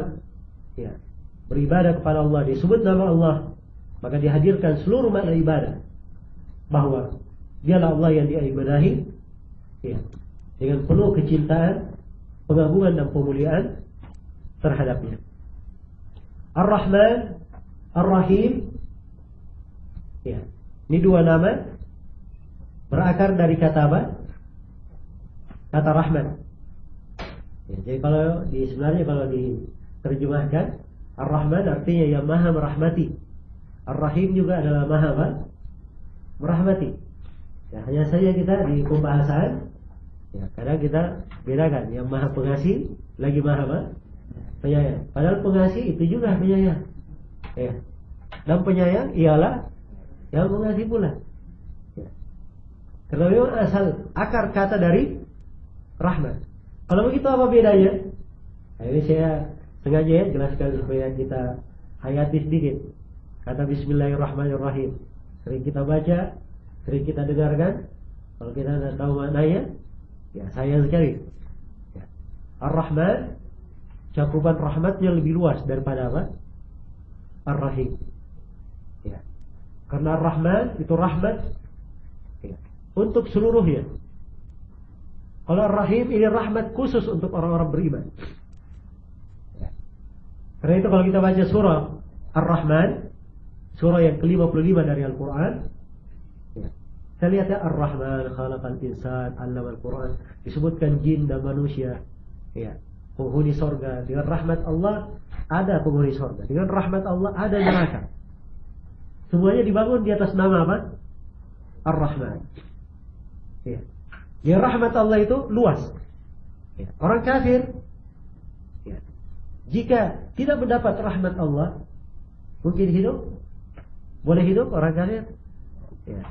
beribadah kepada Allah, disebut nama Allah, maka dihadirkan seluruh makna ibadah, bahwa dialah Allah yang diibadahi dengan penuh kecintaan, pengagungan dan pemuliaan terhadapnya. Ar-Rahman, Ar-Rahim, ini 2 nama berakar dari kata apa? Kata Rahman. Jadi sebenarnya kalau diterjemahkan, Ar-Rahman artinya yang maha merahmati. Ar-Rahim juga adalah maha apa? Merahmati. Ya, hanya saja kita di pembahasan, kadang kita bedakan yang maha pengasih lagi maha apa? Penyayang. Padahal pengasih itu juga penyayang. Ya. Dan penyayang ialah yang mengasihi pula. Ya. Karena memang asal akar kata dari rahmat. Kalau begitu apa bedanya? Nah, ini saya sengaja jelaskan supaya kita hayati sedikit. Kata Bismillahirrahmanirrahim sering kita baca, sering kita dengarkan. Kalau kita tidak tahu maknanya, ya sayang sekali. Ya. Ar-Rahman, cakupan rahmatnya lebih luas daripada apa? Ar-Rahim. Ya. Karena Ar-Rahman itu rahmat ya, untuk seluruhnya. Kalau Ar-Rahim ini rahmat khusus untuk orang-orang beriman. Ya. Karena itu kalau kita baca surah Ar-Rahman, surah yang ke-55 dari Al-Quran, ya, kita lihat ya, Ar-Rahman khalaqal insan, 'allamal Quran, disebutkan jin dan manusia, ya, penghuni sorga. Dengan rahmat Allah ada penghuni sorga, dengan rahmat Allah ada neraka. Semuanya dibangun di atas nama apa? Ar-Rahman. Ya. Ya, rahmat Allah itu luas. Ya. Orang kafir, ya, jika tidak mendapat rahmat Allah, mungkin hidup? Boleh hidup orang kafir? Ya.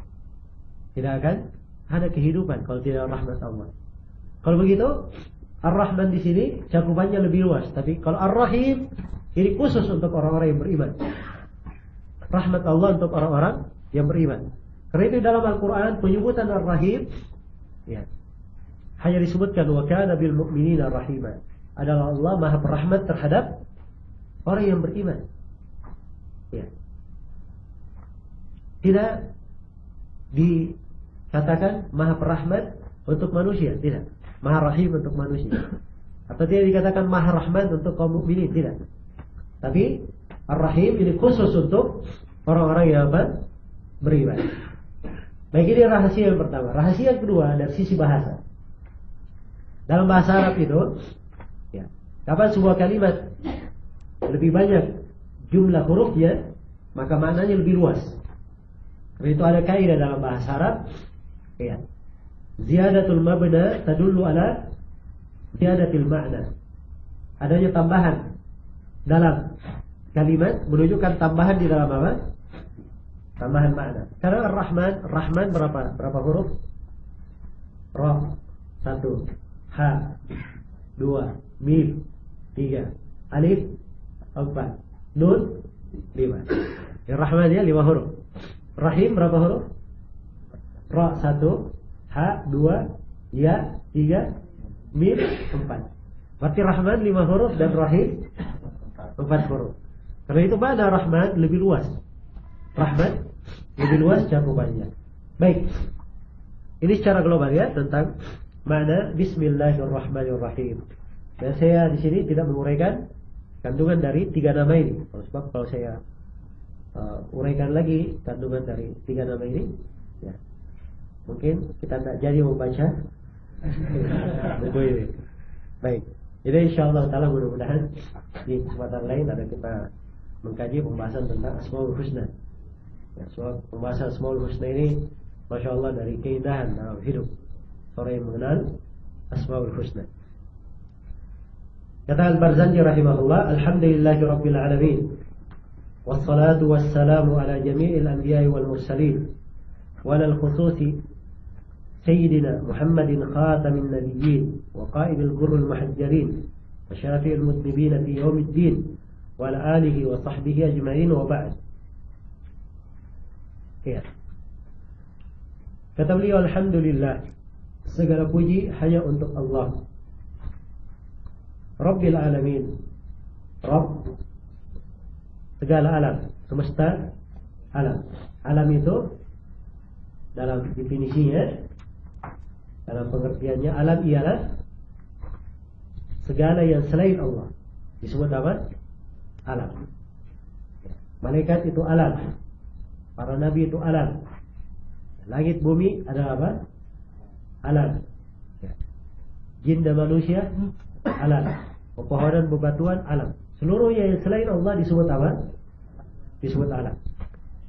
Tidak akan ada kehidupan kalau tidak rahmat Allah. Kalau begitu, Ar-Rahman di sini cakupannya lebih luas. Tapi kalau Ar-Rahim ini khusus untuk orang-orang yang beriman. Rahmat Allah untuk orang-orang yang beriman. Karena itu dalam Al-Quran penyebutan Ar-Rahim, ya, hanya disebutkan wa kana bil mu'minina rahima. Adalah Allah Maha berahmat terhadap orang yang beriman. Ya. Tidak dikatakan Maha berahmat untuk manusia, tidak. Maha Rahim untuk manusia. Atau tidak dikatakan Maha Rahman untuk kaum mukminin, tidak. Tapi Ar-Rahim ini khusus untuk orang-orang yang apa? Beriman. Baik, ini rahasia yang pertama. Rahasia yang kedua dari sisi bahasa. Dalam bahasa Arab itu, ya, kapan sebuah kalimat lebih banyak jumlah hurufnya, maka maknanya lebih luas. Karena itu ada kaidah dalam bahasa Arab, ya, ziyadatul mabna tadullu ala ziyadatil ma'na. Adanya tambahan dalam kalimat menunjukkan tambahan di dalam apa? Tambahan makna. Karena Ar-Rahman, Rahman berapa huruf? Ra 1, Ha 2, Mim 3, Alif 4, Nun 5. Yang Rahman ya 5 huruf. Rahim berapa huruf? Ra 1, Ha 2, Ya 3, Mim 4. Berarti Rahman 5 huruf dan Rahim 4 huruf. Karena itu pada Rahman lebih luas. Rahmat lebih luas cakupannya. Baik. Ini secara global ya tentang makna Bismillahirrahmanirrahim. Dan saya di sini tidak menguraikan kandungan dari 3 nama ini. Sebab kalau saya uraikan lagi kandungan dari 3 nama ini, ya, mungkin kita tidak jadi membaca buku ini. Baik. Jadi insyaallah taala mudah-mudahan di kesempatan lain ada kita mengkaji pembahasan tentang Asmaul Husna. Ya, soal pembahasan Asmaul Husna ini, Masya Allah, dari keindahan dalam hidup orang yang mengenal Asmaul Husna. Kata Al-Barzanji rahimahullah, Alhamdulillahi Rabbil Alamin, wassalatu wassalamu ala jami'il anbiya'i wal mursalin, walal khususi Sayyidina Muhammadin khatamin nabiyyin, wa qaidil gurrul mahajjarin, wa syafi'il mudnibina fi yawmiddin, wa ala alihi wa sahbihi ajma'in, wa ba'd. Ya. Kata beliau, Alhamdulillah, segala puji hanya untuk Allah, Rabbil Alamin, Rabb segala alam, semesta alam. Alam itu dalam definisinya, dalam pengertiannya, alam ialah segala yang selain Allah. Disebut apa? Alam. Malaikat itu alam, para nabi itu alam, langit bumi adalah apa? Alam. Jin dan manusia alam, pepohonan bebatuan alam. Seluruhnya yang selain Allah disebut apa? Disebut alam.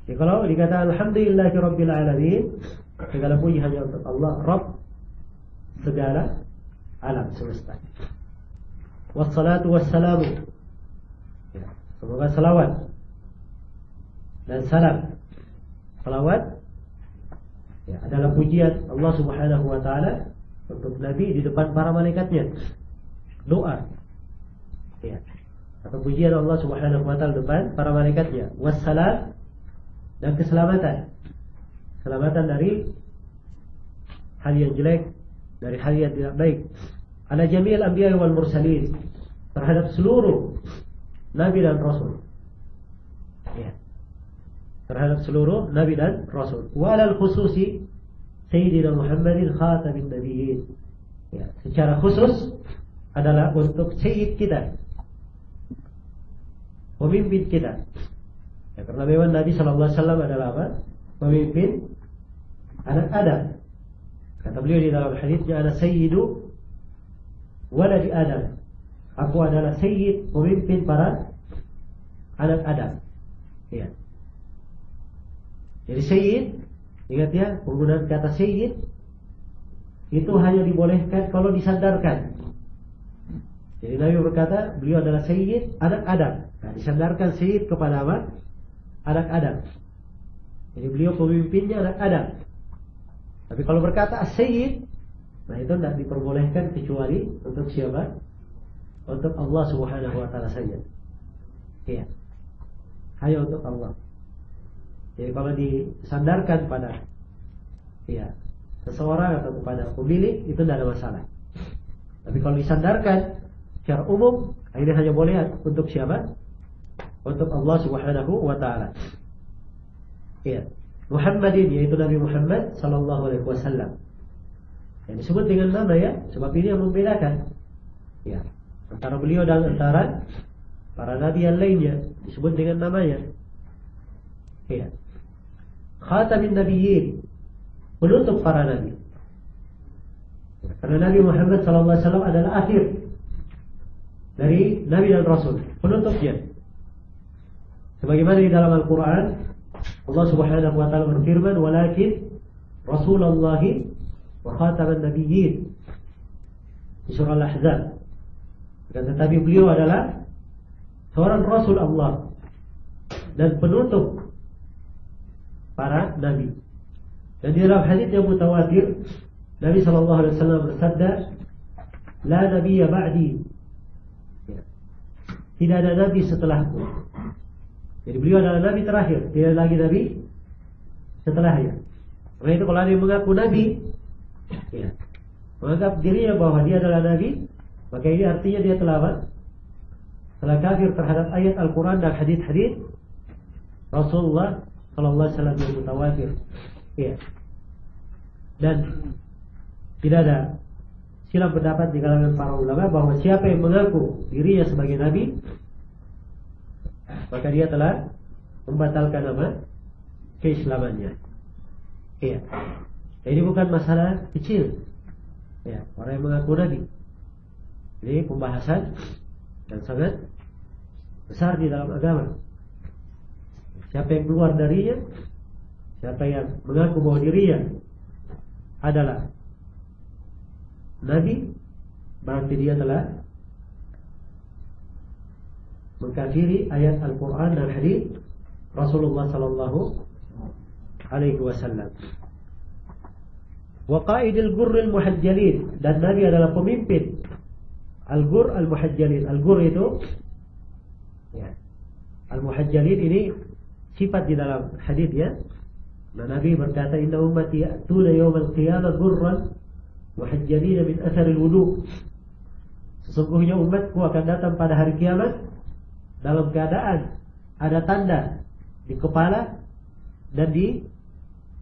Jadi kalau dikatakan Alhamdulillahi Rabbil Alamin, segala puji hanya untuk Allah, Rabb segala alam semesta. Wassalatu wassalamu, semoga salawat dan salam. Salawat ya, adalah pujian Allah Subhanahu wa taala untuk Nabi di depan para malaikatnya. Doa ya, atau pujian Allah Subhanahu wa taala depan para malaikatnya. Wassalam, dan keselamatan. Keselamatan dari hal yang jelek, dari hal yang tidak baik. Ala jami'il anbiya wal mursalin, terhadap seluruh nabi dan rasul. Ya. Terhadap seluruh nabi dan rasul. Wa alal khususi Sayyidina Muhammadin khatamin nabiyyin. Ya, secara khusus adalah untuk sayyid kita, pemimpin kita. Ya, karena memang Nabi sallallahu alaihi wasallam adalah apa? Pemimpin anak Adam. Kata beliau di dalam hadisnya, ana sayyidu waladi Adam. Aku adalah sayyid, pemimpin para anak Adam. Ya. Jadi sayyid, ingat ya, penggunaan kata sayyid itu hanya dibolehkan kalau disandarkan. Jadi Nabi berkata, beliau adalah sayyid anak Adam. Nah, disandarkan sayyid kepada apa? Anak Adam. Jadi beliau pemimpinnya anak Adam. Tapi kalau berkata as-sayyid, nah itu tidak diperbolehkan kecuali untuk siapa? Untuk Allah Subhanahu wa taala saja. Iya. Hanya untuk Allah. Jadi kalau disandarkan pada seseorang atau kepada pemilik, itu tidak ada masalah. Tapi kalau disandarkan secara umum, ini hanya boleh untuk siapa? Untuk Allah Subhanahu wa taala. Iya. Muhammadin, yaitu Nabi Muhammad sallallahu alaihi wasallam. Yang disebut dengan nama ya, sebab ini yang membedakan. Ya. Antara beliau dan antara para nabi yang lainnya disebut dengan namanya. Iya. Khatamin nabiyyin, penutup para nabi. Karena Nabi Muhammad sallallahu alaihi wasallam adalah akhir dari nabi dan rasul, penutupnya. Sebagaimana di dalam Al-Qur'an Allah Subhanahu wa taala berfirman, "Walakin Rasulullah wa khataman nabiyyin." Di surah Al-Ahzab. Tetapi beliau adalah seorang rasul Allah dan penutup para nabi. Dan di dalam hadis yang mutawatir, Nabi sallallahu alaihi wasallam bersabda, "La nabiyya ba'di." Tidak ada nabi setelahku. Jadi beliau adalah nabi terakhir, tidak lagi nabi setelahnya. Karena itu kalau ada yang mengaku nabi, ya, menganggap dirinya bahwa dia adalah nabi, maka ini artinya dia telah kafir terhadap ayat Al-Quran dan hadis-hadis Rasulullah sallallahu alaihi wasallam yang mutawatir. Ya. Dan tidak ada silap pendapat di kalangan para ulama bahwa siapa yang mengaku dirinya sebagai nabi, maka dia telah membatalkan apa? Keislamannya. Iya. Ini bukan masalah kecil. Ya, orang yang mengaku nabi. Ini pembahasan yang sangat besar di dalam agama. Siapa yang keluar darinya, siapa yang mengaku bahwa dirinya adalah nabi, berarti dia telah mengkafiri ayat Al-Quran dan hadis Rasulullah sallallahu alaihi wasallam. Wa qaidil gurril muhajjalin, dan Nabi adalah pemimpin al-gur al-muhajjalin. Al-gur itu ya, al-muhajjalin ini sifat di dalam hadis ya. Nah, Nabi berkata, "Inna ummati ya'tuna yawmal qiyamah gurran muhajjalin min atharil wudu." Sesungguhnya umatku akan datang pada hari kiamat dalam keadaan ada tanda di kepala dan di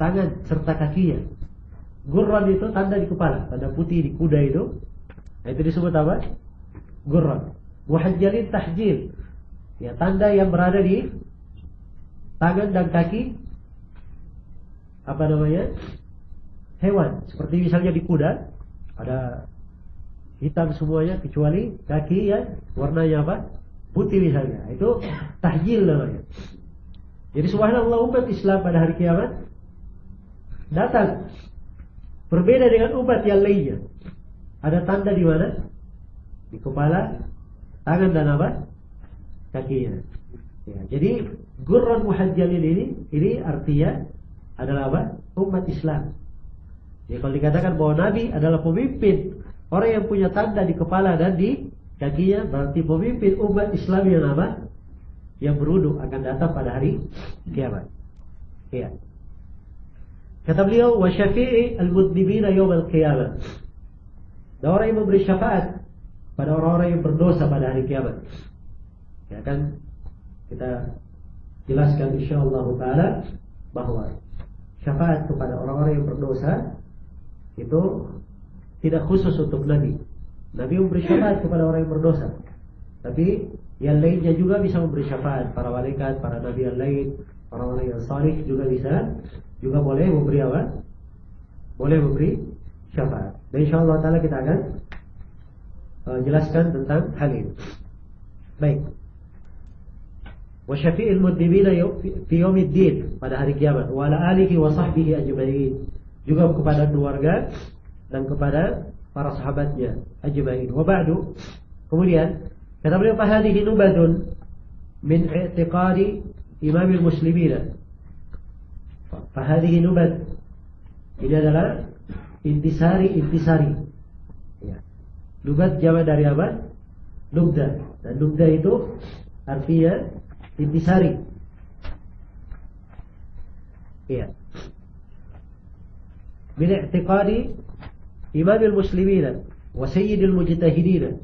tangan serta kakinya. Gurran itu tanda di kepala, tanda putih di kuda itu. Nah, itu disebut apa? Gurran. Muhajjalin tahjil, ya, tanda yang berada di tangan dan kaki apa namanya? Hewan. Seperti misalnya di kuda ada hitam semuanya kecuali kaki yang warnanya apa? Putih misalnya. Itu tahjil namanya. Jadi subhanallah, umat Islam pada hari kiamat datang berbeda dengan umat yang lainnya. Ada tanda di mana? Di kepala, tangan dan apa? Kakinya. Ya, jadi gurran muhajjalin ini artinya adalah apa? Umat Islam. Jadi kalau dikatakan bahwa Nabi adalah pemimpin, orang yang punya tanda di kepala dan di kakinya, berarti pemimpin umat Islam yang apa? Yang berwudu akan datang pada hari kiamat. Ya. Kata beliau, wa syafi'i al-mudnibina yawmal qiyamah. Dan orang yang memberi syafaat pada orang-orang yang berdosa pada hari kiamat. Ya kan kita jelaskan insyaallah taala bahwa syafaat kepada orang-orang yang berdosa itu tidak khusus untuk Nabi. Nabi memberi syafaat kepada orang yang berdosa. Tapi yang lainnya juga bisa memberi syafaat, para malaikat, para nabi yang lain, orang-orang yang salih juga bisa, juga boleh memberi apa? Boleh memberi syafaat. Dan insyaallah taala kita akan jelaskan tentang hal ini. Baik. Wa syafi'il mudnibina fi yaumiddin, pada hari kiamat, wa ala alihi wa sahbihi ajma'in, juga kepada keluarga dan kepada para sahabatnya ajma'in. Wa ba'du, kemudian kata beliau, fa hadhihi nubadun min i'tiqadi imamil muslimin. Fa hadhihi nubad, ini adalah intisari. Ya. Nubad jamak dari apa? Nubda. Dan nubda itu artinya intisari. Iya. Min i'tiqadi imamil muslimin wa sayyidil mujtahidin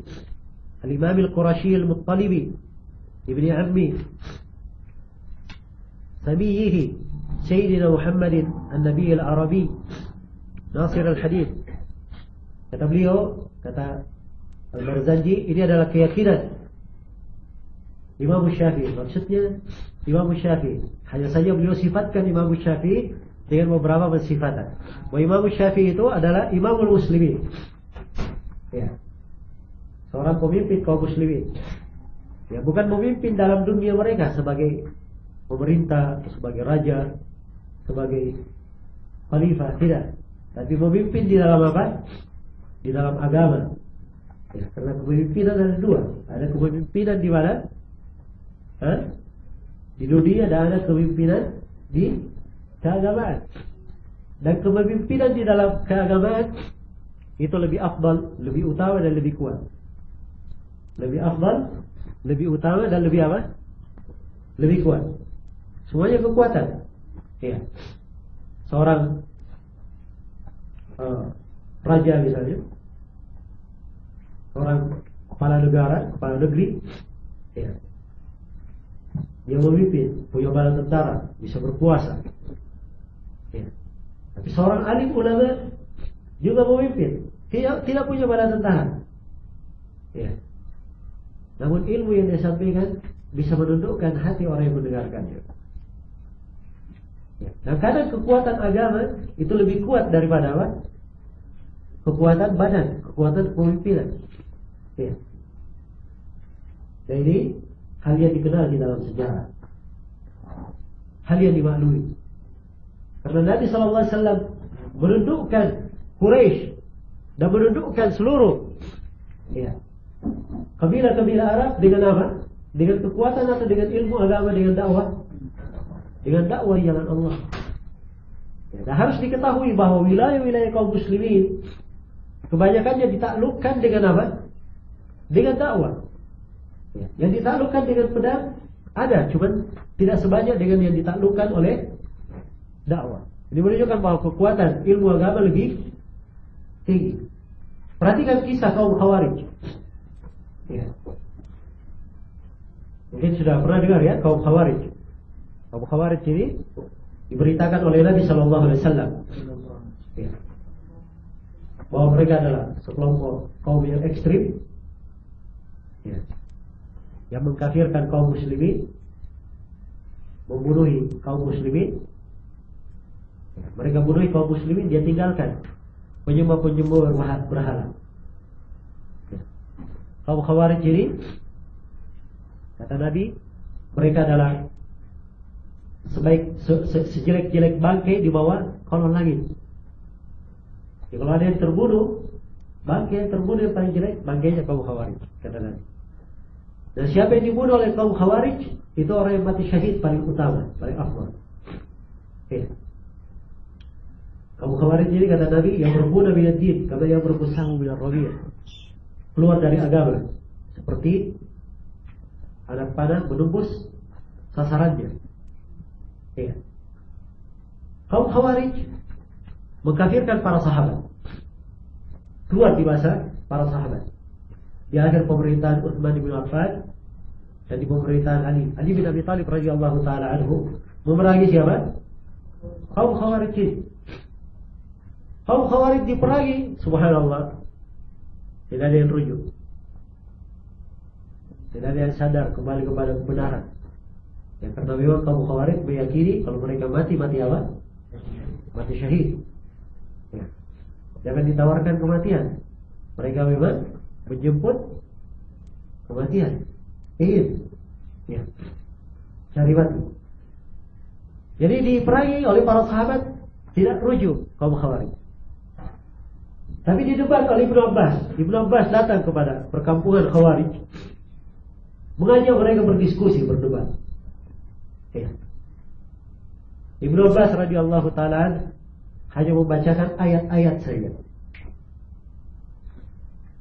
al-imam al-qurashi al-muttalibi ibni ammi sabiyihi sayyidina Muhammadin an-nabi al-arabi nasir al-hadith. Kata beliau, kata Al-Barzanji, ini adalah keyakinan Imam Syafi'i. Maksudnya Imam Syafi'i, hanya saja beliau sifatkan Imam Syafi'i dengan beberapa pensifatan. Bahwa Imam Syafi'i itu adalah Imamul Muslimin. Ya. Seorang pemimpin kaum muslimin. Ya, bukan memimpin dalam dunia mereka sebagai pemerintah, sebagai raja, sebagai khalifah, tidak. Tapi memimpin di dalam apa? Di dalam agama. Ya, karena kepemimpinan ada dua. Ada kepemimpinan di mana? Di dunia, dan ada kepemimpinan di keagamaan. Dan kepemimpinan di dalam keagamaan itu lebih afdal, lebih utama dan lebih kuat. Lebih afdal, lebih utama dan lebih apa? Lebih kuat. Semuanya kekuatan. Ya. Seorang raja misalnya, seorang kepala negara, kepala negeri, ya, dia memimpin, punya bala tentara, bisa berkuasa. Ya. Tapi seorang alim ulama juga memimpin, tidak punya bala tentara. Ya. Namun ilmu yang dia sampaikan bisa menundukkan hati orang yang mendengarkannya. Ya. Dan kadang kekuatan agama itu lebih kuat daripada apa? Kekuatan badan, kekuatan kepemimpinan. Ya. Dan ini hal yang dikenal di dalam sejarah, hal yang dimaklumi. Karena Nabi SAW menundukkan Quraisy dan menundukkan seluruh kabilah-kabilah Arab dengan apa? Dengan kekuatan atau dengan ilmu agama, dengan dakwah, dengan dakwah di jalan Allah. Ya, dan harus diketahui bahwa wilayah-wilayah kaum muslimin kebanyakannya ditaklukkan dengan apa? Dengan dakwah. Ya, yang ditaklukkan dengan pedang ada, cuman tidak sebanyak dengan yang ditaklukkan oleh dakwah. Ini menunjukkan bahwa kekuatan ilmu agama lebih tinggi. Perhatikan kisah kaum Khawarij. Ya. Mungkin sudah pernah dengar ya kaum Khawarij. Kaum Khawarij ini diberitakan oleh Nabi SAW. Ya. Bahwa mereka adalah sekelompok kaum yang ekstrim. Ya. Yang mengkafirkan kaum muslimin, membunuhi kaum muslimin. Mereka bunuhi kaum muslimin, dia tinggalkan penyembah-penyembah berhala. Kaum Khawarij ini, kata Nabi, mereka adalah sejelek-jelek bangkai di bawah kolong langit. Jadi kalau ada yang terbunuh, bangkai yang terbunuh yang paling jelek, bangkainya kaum Khawarij, kata Nabi. Dan siapa yang dibunuh oleh kaum Khawarij, itu orang yang mati syahid paling utama, paling afdal. Ya. Kaum Khawarij ini, kata Nabi, yang berbunuh minad din, kata yang berbusahu minad rabi', keluar dari agama, seperti anak panah menembus sasarannya. Ya. Kaum Khawarij mengkafirkan para sahabat. Keluar di masa para sahabat. Di akhir pemerintahan Utsman bin Affan dan di pemerintahan Ali bin Abi Thalib radhiyallahu taala anhu, memerangi siapa? Kaum Khawarij. Kaum Khawarij diperangi, subhanallah. Tidak ada yang rujuk. Tidak ada yang sadar kembali kepada kebenaran. Ya, karena memang kaum Khawarij meyakini kalau mereka mati apa? Mati syahid. Ya. Jangan ditawarkan kematian. Mereka memang menjemput kematian. Ingin. Ya. Cari mati. Jadi diperangi oleh para sahabat, tidak rujuk kaum Khawarij. Tapi didebat oleh Ibnu Abbas. Ibnu Abbas datang kepada perkampungan Khawarij, mengajak mereka berdiskusi, berdebat. Ya. Ibnu Abbas radhiyallahu taala hanya membacakan ayat-ayat saja.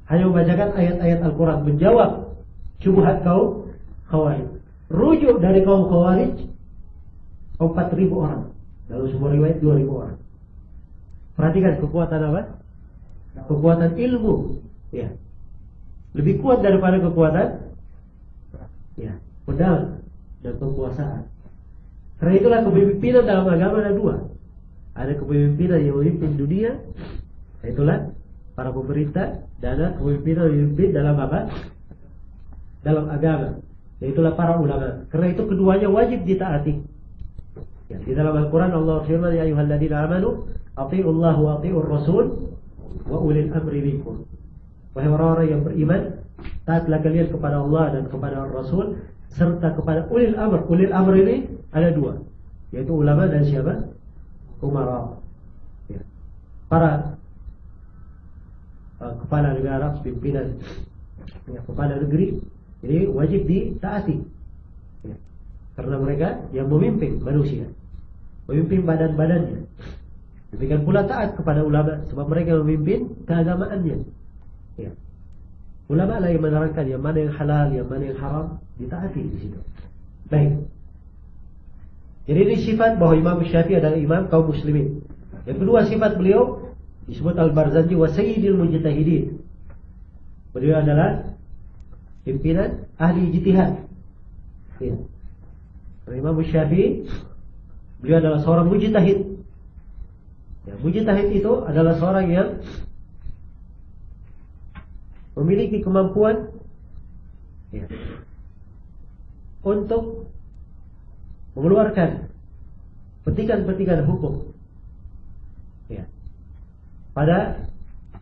Hanya membacakan ayat-ayat Al-Quran, menjawab syubhat kaum Khawarij. Rujuk dari kaum Khawarij 4.000 orang. Dalam sebuah riwayat 2.000 orang. Perhatikan kekuatan apa? Kekuatan ilmu. Ya. Lebih kuat daripada kekuatan pedang dan kekuasaan. Karena itulah kepemimpinan dalam agama ada dua. Ada kepemimpinan yang memimpin dunia, itulah para pemerintah, dan ada kepemimpinan yang memimpin dalam apa? Dalam agama, itulah para ulama. Karena itu keduanya wajib ditaati. Ya, di dalam Al-Quran Allah firman, ya ayyuhalladzina amanu athi'ullaha wa athi'ur rasul wa ulil amri minkum. Wahai orang-orang yang beriman, taatlah kalian kepada Allah dan kepada Rasul serta kepada ulil amr. Ulil amr ini ada dua, yaitu ulama dan siapa? Umara. Ya. Para kepala negara, pimpinan, ya, kepala negeri, ini wajib ditaati. Ya. Karena mereka yang memimpin manusia, memimpin badan-badannya. Demikian pula taat kepada ulama, sebab mereka memimpin keagamaannya. Ya. Ulama lah yang menerangkan yang mana yang halal, yang mana yang haram, ditaati di situ. Baik. Jadi ini sifat bahwa Imam Syafi'i adalah imam kaum muslimin. Yang kedua, sifat beliau disebut Al-Barzanji wa sayyidil mujtahidin. Beliau adalah pimpinan ahli ijtihad. Ya. Imam Syafi'i, beliau adalah seorang mujtahid. Ya, mujtahid itu adalah seorang yang memiliki kemampuan untuk mengeluarkan petikan-petikan hukum pada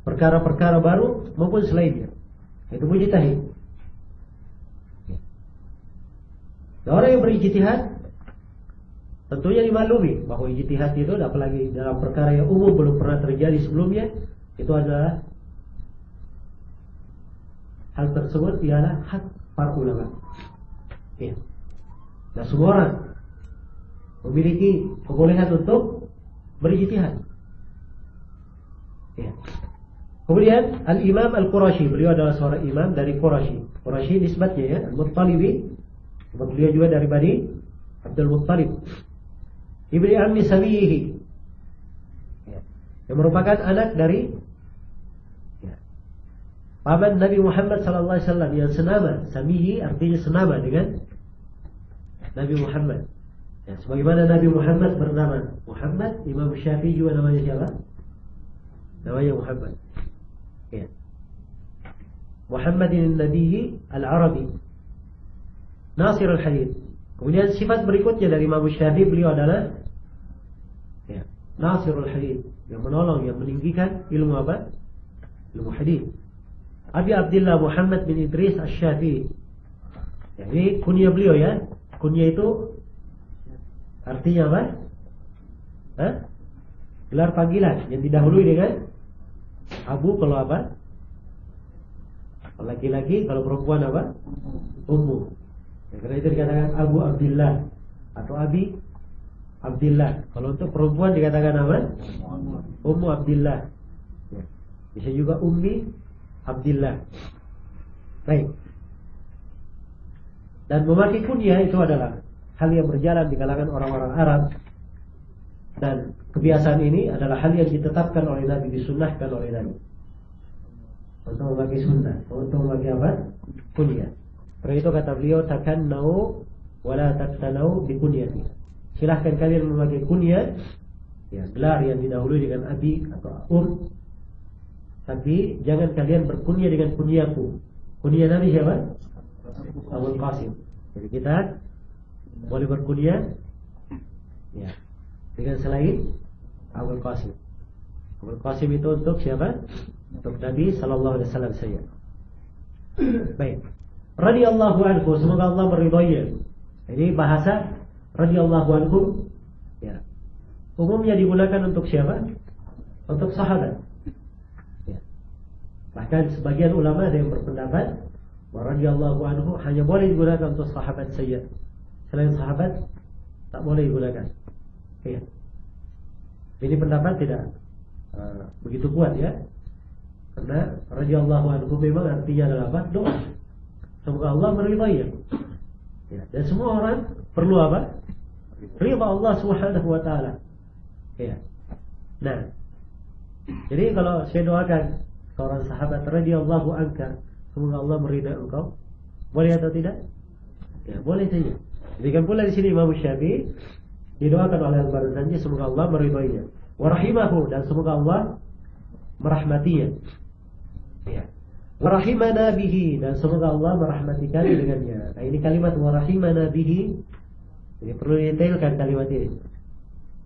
perkara-perkara baru maupun selainnya. Itu mujtahid. Orang yang berijtihad tentunya dimaklumi bahwa ijtihad itu, apalagi dalam perkara yang umum belum pernah terjadi sebelumnya, itu adalah hal tersebut ialah hak para ulama. Ya. Nah, semua orang memiliki kebolehan untuk berijtihad. Ya. Kemudian Al-Imam Al-Qurashi, beliau adalah seorang imam dari Qurashi. Qurashi nisbatnya ya, Al-Muttalibi. Beliau juga dari Bani Abdul Muttalib. Ibni Ammi Samihi. Ya. Yang merupakan anak dari paman Nabi Muhammad sallallahu alaihi wasallam yang senama. Samihi artinya senama dengan Nabi Muhammad. Ya, sebagaimana Nabi Muhammad bernama Muhammad, Imam Syafi'i juga namanya siapa? Namanya Muhammad. Ya. Muhammadin Nabiyyi Al-Arabi, Nasir Al-Hadith. Kemudian sifat berikutnya dari Imam Syafi'i, beliau adalah Nasirul Hadith, yang menolong, yang meninggikan ilmu apa? Ilmu hadith. Abi Abdullah Muhammad bin Idris Asy-Syafi'i. Ini kunyah beliau ya. Kunyah itu artinya apa? Gelar panggilan yang didahului dengan Abu kalau apa? Kalau laki-laki, kalau perempuan apa? Ummu. Ya, karena itu dikatakan Abu Abdullah atau Abi Abdullah. Kalau untuk perempuan dikatakan apa? Ummu Abdullah. Ya. Bisa juga Ummi Abdullah. Baik. Dan memakai kunyah itu adalah hal yang berjalan di kalangan orang-orang Arab. Dan kebiasaan ini adalah hal yang ditetapkan oleh Nabi, disunnahkan oleh Nabi untuk memakai sunnah, untuk memakai apa? Kunyah. Karena itu kata beliau, takannau wala taktanau bi kunyati. Silahkan kalian memakai kunyah, ya, gelar yang didahului dengan abi atau tapi jangan kalian berkunyah dengan kunyaku. Kunyah Nabi siapa? Abul Qasim. Jadi kita boleh berkunyah, ya, dengan selain Abul Qasim. Abul Qasim itu untuk siapa? Untuk Nabi sallallahu alaihi wasallam saja. Baik. Radhiyallahu anhu, semoga Allah meridhoinya. Ini bahasa radhiyallahu anhu, ya, umumnya digunakan untuk siapa? Untuk sahabat. Ya. Bahkan sebagian ulama ada yang berpendapat bahwa radhiyallahu anhu hanya boleh digunakan untuk sahabat saja. Selain sahabat tak boleh digunakan. Ya. Ini pendapat tidak begitu kuat, ya. Karena radhiyallahu anhu memang artinya adalah apa? Doa. Semoga Allah meridainya. Ya. Dan semua orang perlu apa? Ridha Allah Subhanahu wa taala. Ya. Nah, jadi kalau saya doakan seorang sahabat radhiyallahu anka, semoga Allah meridai engkau, boleh atau tidak? Ya, boleh saja. Demikian pula di sini Imam Syafi'i didoakan oleh Al-Barzanji, semoga Allah meridainya. Wa rahimahu, dan semoga Allah merahmatinya. Ya. Wa rahimana bihi, dan semoga Allah merahmati kami dengannya. Nah, ini kalimat wa rahimana bihi. Ini perlu didetailkan kalimat ini.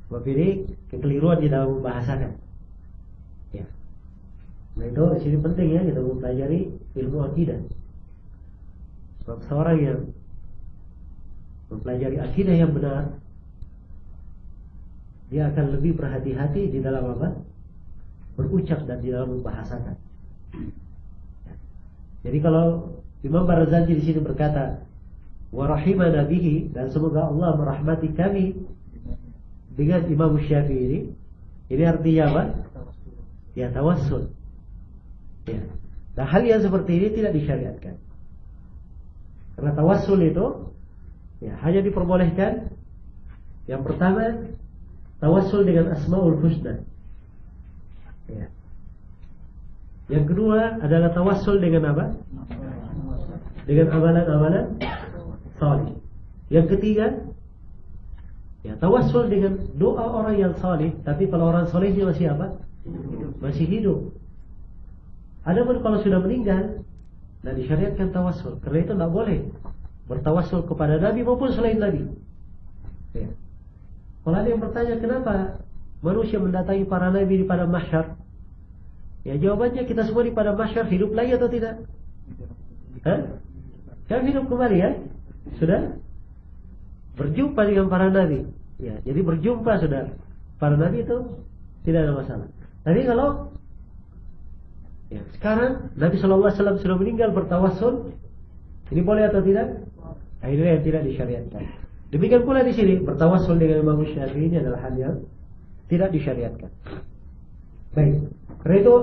Sebab ini kekeliruan di dalam membahasakan. Ya. Nah, itu di sini penting, ya, kita mempelajari ilmu akidah. Sebab seorang yang mempelajari akidah yang benar, dia akan lebih berhati-hati di dalam apa? Berucap dan di dalam membahasakan. Ya. Jadi kalau Imam Barzanji di sini berkata wa rahimana bihi, dan semoga Allah merahmati kami dengan Imam Syafi'i ini artinya apa? Ya, tawassul. Ya. Nah, hal yang seperti ini tidak disyariatkan. Karena tawassul itu, ya, hanya diperbolehkan yang pertama tawassul dengan Asmaul Husna. Ya. Yang kedua adalah tawassul dengan apa? Dengan amalan-amalan salih. Yang ketiga, ya, tawassul dengan doa orang yang salih. Tapi kalau orang salihnya masih apa? Masih hidup. Adapun kalau sudah meninggal, nah disyariatkan tawassul. Karena itu tidak boleh bertawassul kepada Nabi maupun selain Nabi. Ya. Kalau ada yang bertanya kenapa manusia mendatangi para Nabi di padang mahsyar, ya jawabannya kita semua di padang mahsyar hidup lagi atau tidak? Kan hidup kembali, ya. Sudah berjumpa dengan para Nabi. Ya, jadi berjumpa sudah para Nabi itu tidak ada masalah. Tapi kalau ya, sekarang Nabi SAW sudah meninggal, bertawassul, ini boleh atau tidak? Nah, ini yang tidak disyariatkan. Demikian pula di sini bertawassul dengan Imam Syafi'i ini adalah hal yang tidak disyariatkan. Baik, karena itu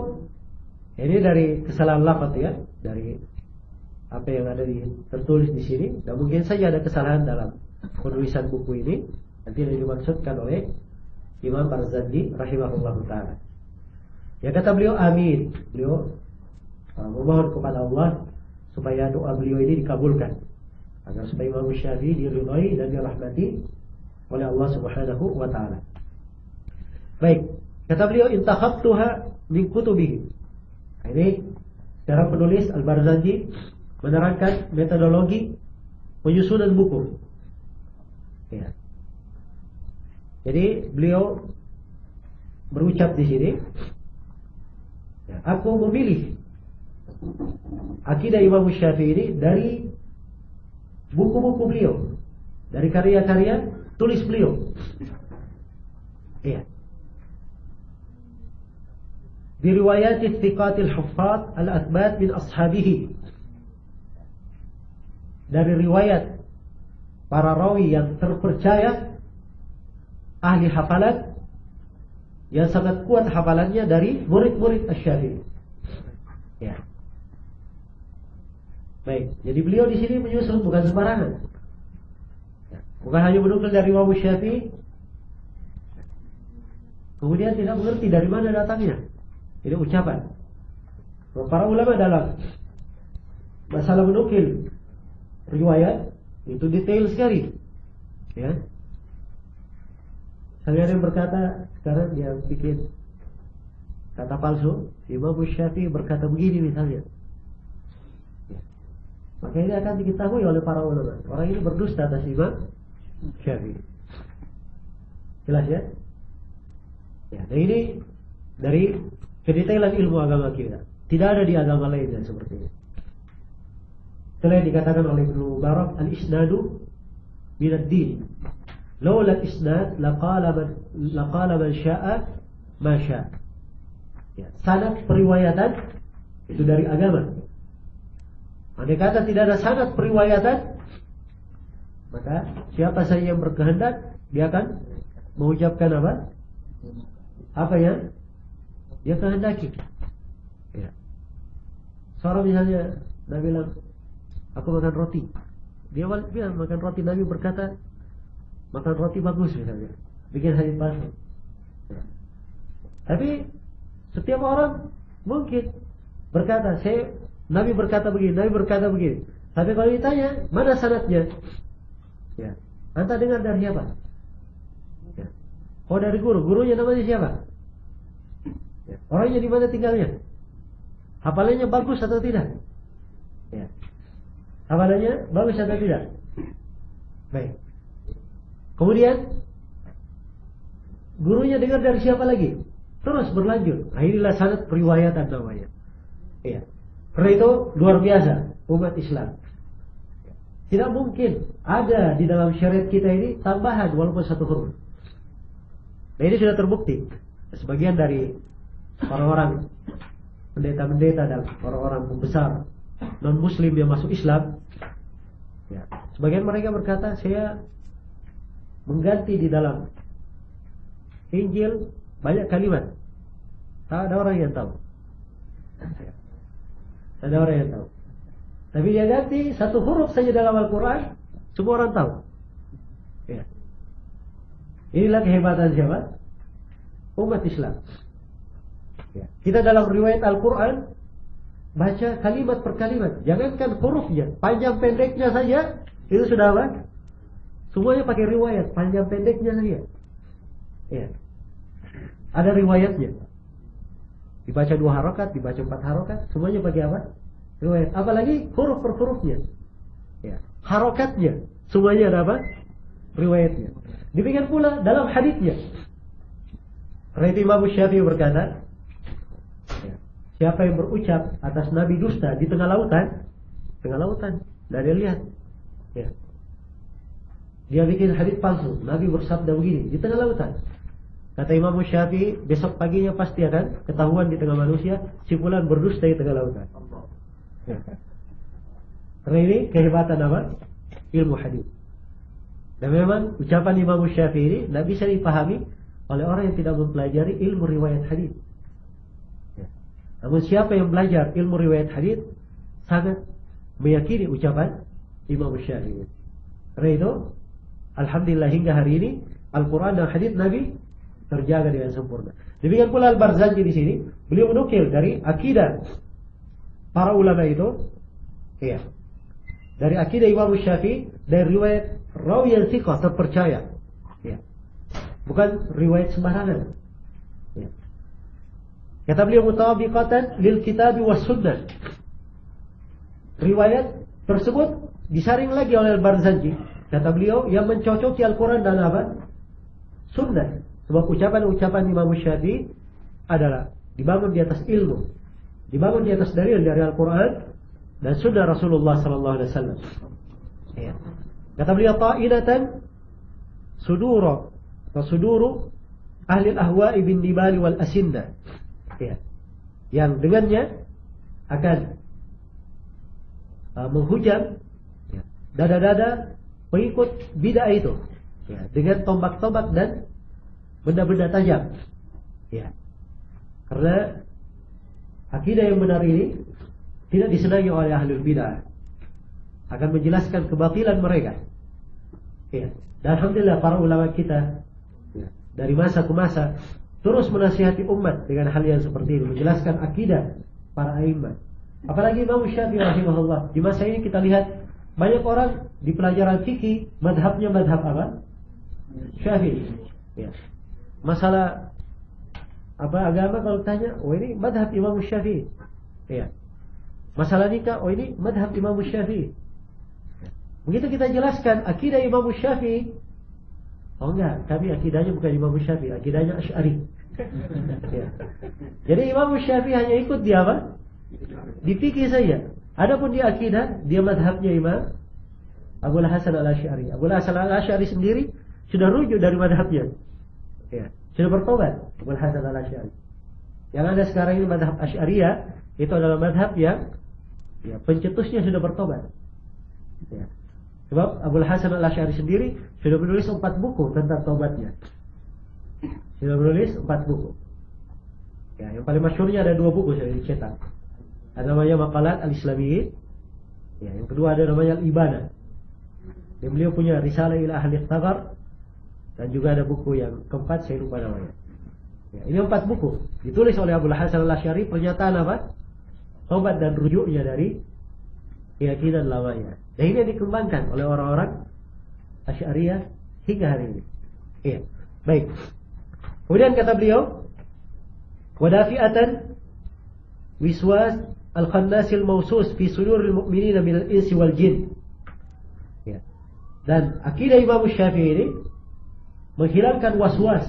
ini dari kesalahan lafaz, ya, dari apa yang ada tertulis di sini. Dan mungkin saja ada kesalahan dalam penulisan buku ini, nanti yang dimaksudkan oleh Imam Barzanji rahimahullahu ta'ala. Ya, kata beliau amin. Beliau memohon kepada Allah supaya doa beliau ini dikabulkan, agar supaya Imam Syafi'i diridhai dan dirahmati oleh Allah Subhanahu wa ta'ala. Baik, kata beliau intakhabtuha min kutubihi. Nah, ini cara penulis Al-Barzanji menerangkan metodologi penyusunan buku. Ya. Jadi beliau berucap di sini, ya, aku memilih akidah Imam Syafi'i ini dari buku-buku beliau, dari karya-karya tulis beliau. Iya. Di riwayat thiqatil huffaz al-athbat min ashabihi, dari riwayat para rawi yang terpercaya, ahli hafalan yang sangat kuat hafalannya dari murid-murid Asy-Syafi'i. Ya. Baik, jadi beliau di sini menyusun bukan sembarangan. Ya. Bukan hanya menukil dari Imam Syafi'i, kemudian tidak mengerti dari mana datangnya. Ini ucapan. Para ulama dalam masalah menukil riwayat itu detail sekali. Ya. Ada yang berkata sekarang dia bikin kata palsu. Imam Syafi'i berkata begini misalnya. Ya. Maka ini akan diketahui oleh para ulama. Orang ini berdusta atas Imam Syafi'i. Jelas ya? Ya, nah ini dari kedetailan ilmu agama kita. Tidak ada di agama lainnya seperti ini. Setelah dikatakan oleh Ibnu Mubarak, al-isnadu minad din. Laula al-isnad laqala man syaa ma syaa. Ya, sanad periwayatan itu dari agama. Andai kata tidak ada sanad periwayatan, maka siapa saja yang berkehendak dia akan mengucapkan apa? Apa yang dia kehendaki. Ya. Seorang misalnya Nabi bilang, aku makan roti. Dia bilang makan roti, Nabi berkata makan roti bagus misalnya. Bikin hadis palsu. Ya. Tapi setiap orang mungkin berkata, Nabi berkata begini, Nabi berkata begini. Tapi kalau ditanya, mana sanadnya? Ya. Anda dengar dari siapa? Ya. Oh dari guru, gurunya namanya siapa? Ya. Orangnya di mana tinggalnya? Hafalannya bagus atau tidak? Ya. Hafalannya bagus atau tidak? Baik. Kemudian gurunya dengar dari siapa lagi? Terus berlanjut. Nah, inilah sanad periwayatan namanya. Ya. Karena itu luar biasa umat Islam. Tidak mungkin ada di dalam syariat kita ini tambahan walaupun satu huruf. Nah ini sudah terbukti. Sebagian dari orang-orang pendeta-pendeta dan orang-orang pembesar non-muslim yang masuk Islam, ya, sebagian mereka berkata, saya mengganti di dalam Injil banyak kalimat. Tak ada orang yang tahu. Tak ada orang yang tahu. Tapi dia ganti satu huruf saja dalam Al-Quran, semua orang tahu. Ya. Inilah kehebatan siapa? Umat Islam. Ya. Kita dalam riwayat Al-Quran baca kalimat per kalimat, jangankan hurufnya, panjang pendeknya saja itu sudah apa? Semuanya pakai riwayat, panjang pendeknya saja. Ya. Ada riwayatnya. Dibaca 2 harokat, dibaca 4 harokat, semuanya pakai apa? Riwayat. Apalagi huruf per hurufnya. Ya. Harokatnya, semuanya ada apa? Riwayatnya. Demikian pula dalam haditsnya. Karena itu Imam Syafi'i berkata, ya, siapa yang berucap atas Nabi dusta di tengah lautan, tidak dia lihat. Ya. Dia bikin hadits palsu. Nabi bersabda begini di tengah lautan. Kata Imam Syafi'i, besok paginya pasti akan ketahuan di tengah manusia si fulan berdusta di tengah lautan. Ya. Karena ini kehebatan apa? Ilmu hadis. Dan memang ucapan Imam Syafi'i ini tidak bisa dipahami oleh orang yang tidak mempelajari ilmu riwayat hadis. Ya. Namun siapa yang belajar ilmu riwayat hadis sangat meyakini ucapan Imam Syafi'i. Karena itu, alhamdulillah hingga hari ini Al-Quran dan hadis Nabi terjaga dengan sempurna. Demikian pula Al-Barzanji di sini, beliau menukil dari akidah para ulama itu, ya, dari akidah Imam Syafi'i, dari riwayat rawi yang thiqah terpercaya, ya, bukan riwayat sembarangan. Ya. Kata beliau mutawabiqatan lil kitab was sunnah. Riwayat tersebut disaring lagi oleh Al-Barzanji. Kata beliau yang mencocoki Al-Quran dan apa? Sunnah. Sebab ucapan-ucapan Imam Syafi'i adalah dibangun di atas ilmu, dibangun di atas dalil dari Al-Quran dan sunnah Rasulullah sallallahu alaihi wasallam. Ya. Kata beliau ta'inatan suduru atau suduru ahli al-ahwa'i bin nibali wal asinna. Ya. Yang dengannya akan menghujam, ya, dada-dada pengikut bid'ah itu, ya, dengan tombak-tombak dan benda-benda tajam. Ya. Karena akidah yang benar ini tidak disenangi oleh ahlul bid'ah. Akan menjelaskan kebatilan mereka. Ya. Dan alhamdulillah para ulama kita, ya, dari masa ke masa terus menasihati umat dengan hal yang seperti ini, menjelaskan akidah para a'immah. Apalagi Imam Syafi'i rahimahullah. Di masa ini kita lihat banyak orang di pelajaran fikih madhabnya madhab apa? Syafi'i. Ya. Masalah agama kalau tanya, oh ini madhab Imam Syafi'i. Ya. Masalah nikah, oh ini madhab Imam Syafi'i. Begitu kita jelaskan akidah Imam Syafi'i, oh enggak, kami akidahnya bukan Imam Syafi'i, akidahnya Asy'ari. Ya. Jadi Imam Syafi'i hanya ikut di apa? Di fikih saja. Adapun di akidah, dia madhabnya Imam Abul Hasan al-Asy'ari. Abul Hasan al-Asy'ari sendiri sudah rujuk dari madhabnya. Ya. Sudah bertobat Abul Hasan al-Asy'ari. Yang ada sekarang ini madhab Asy'ariyah, itu adalah madhab yang pencetusnya sudah bertobat. Ya. Sebab Abul Hasan al-Asy'ari sendiri sudah menulis 4 buku tentang taubatnya. Sudah menulis 4 buku. Ya, yang paling masyhurnya ada 2 buku yang dicetak. Ada namanya Maqalat al-Islamiyyin. Ya, yang kedua ada namanya Al-Ibana. Dan beliau punya Risalah ila Ahli Thaghar, dan juga ada buku yang keempat saya lupa namanya. Ya, ini 4 buku ditulis oleh Abul Hasan al-Asy'ari, pernyataan apa? Taubat dan rujuknya dari keyakinan lamanya. Dan ini dikembangkan oleh orang-orang Asy'ariyah hingga hari ini. Iya. Baik. Kemudian kata beliau, wadafi'atan wiswas al-khannasil mausus fi suduril mu'minina minal insi wal jin. Ya. Dan akidah Imam Syafi'i ini menghilangkan waswas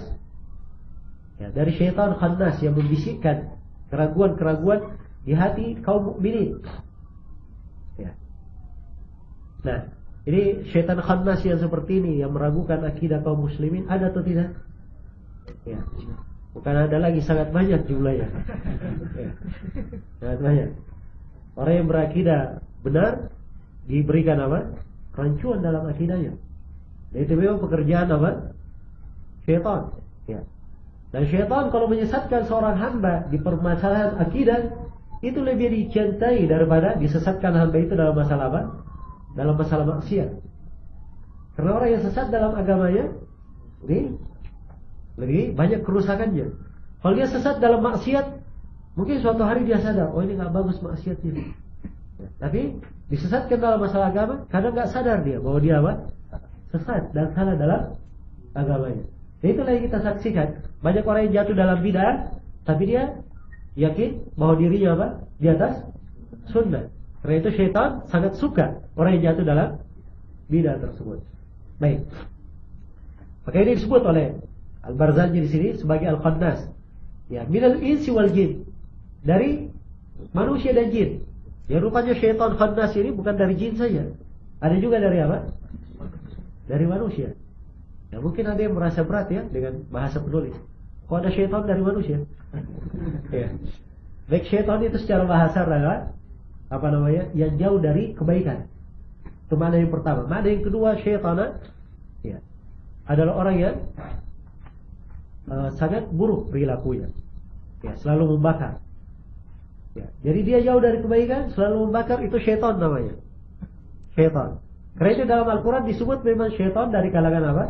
dari syaitan khannas yang membisikkan keraguan-keraguan di hati kaum mukminin. Ya. Nah, ini syaitan khannas yang seperti ini yang meragukan akidah kaum muslimin ada atau tidak? Ya. Bukan ada lagi, sangat banyak jumlahnya. Ya. Sangat banyak. Orang yang berakidah benar diberikan apa? Rancuan dalam akidahnya. Dan itu memang pekerjaan apa? Syaitan. Ya. Dan syaitan kalau menyesatkan seorang hamba di permasalahan akidah, itu lebih dicintai daripada disesatkan hamba itu dalam masalah apa? Dalam masalah maksiat. Karena orang yang sesat dalam agamanya ini lebih banyak kerusakannya. Kalau dia sesat dalam maksiat, mungkin suatu hari dia sadar, oh ini nggak bagus maksiatnya. Ya, tapi disesatkan dalam masalah agama, kadang nggak sadar dia bahwa dia apa? Sesat dan salah dalam agamanya. Dan itulah yang kita saksikan. Banyak orang yang jatuh dalam bid'ah, tapi dia yakin bahwa dirinya apa? Di atas sunnah. Karena itu syaitan sangat suka orang yang jatuh dalam bid'ah tersebut. Baik. Maka ini disebut oleh Al-Barzanji di sini sebagai Al-Khannas. Ya, minal insi wal jin. Dari manusia dan jin. Ya, rupanya syaitan khannas ini bukan dari jin saja. Ada juga dari apa? Dari manusia. Ya, mungkin ada yang merasa berat ya dengan bahasa penulis. Kok ada syaitan dari manusia? Ya. Baik, syaitan itu secara bahasa adalah apa namanya? Yang jauh dari kebaikan. Itu makna yang pertama. Makna yang kedua, syaitan ya, adalah orang yang sangat buruk perilakunya. Ya, selalu membakar. Ya, jadi dia jauh dari kebaikan, selalu membakar, itu syaitan namanya. Syaitan. Karena itu dalam Al-Quran disebut memang syaitan dari kalangan apa?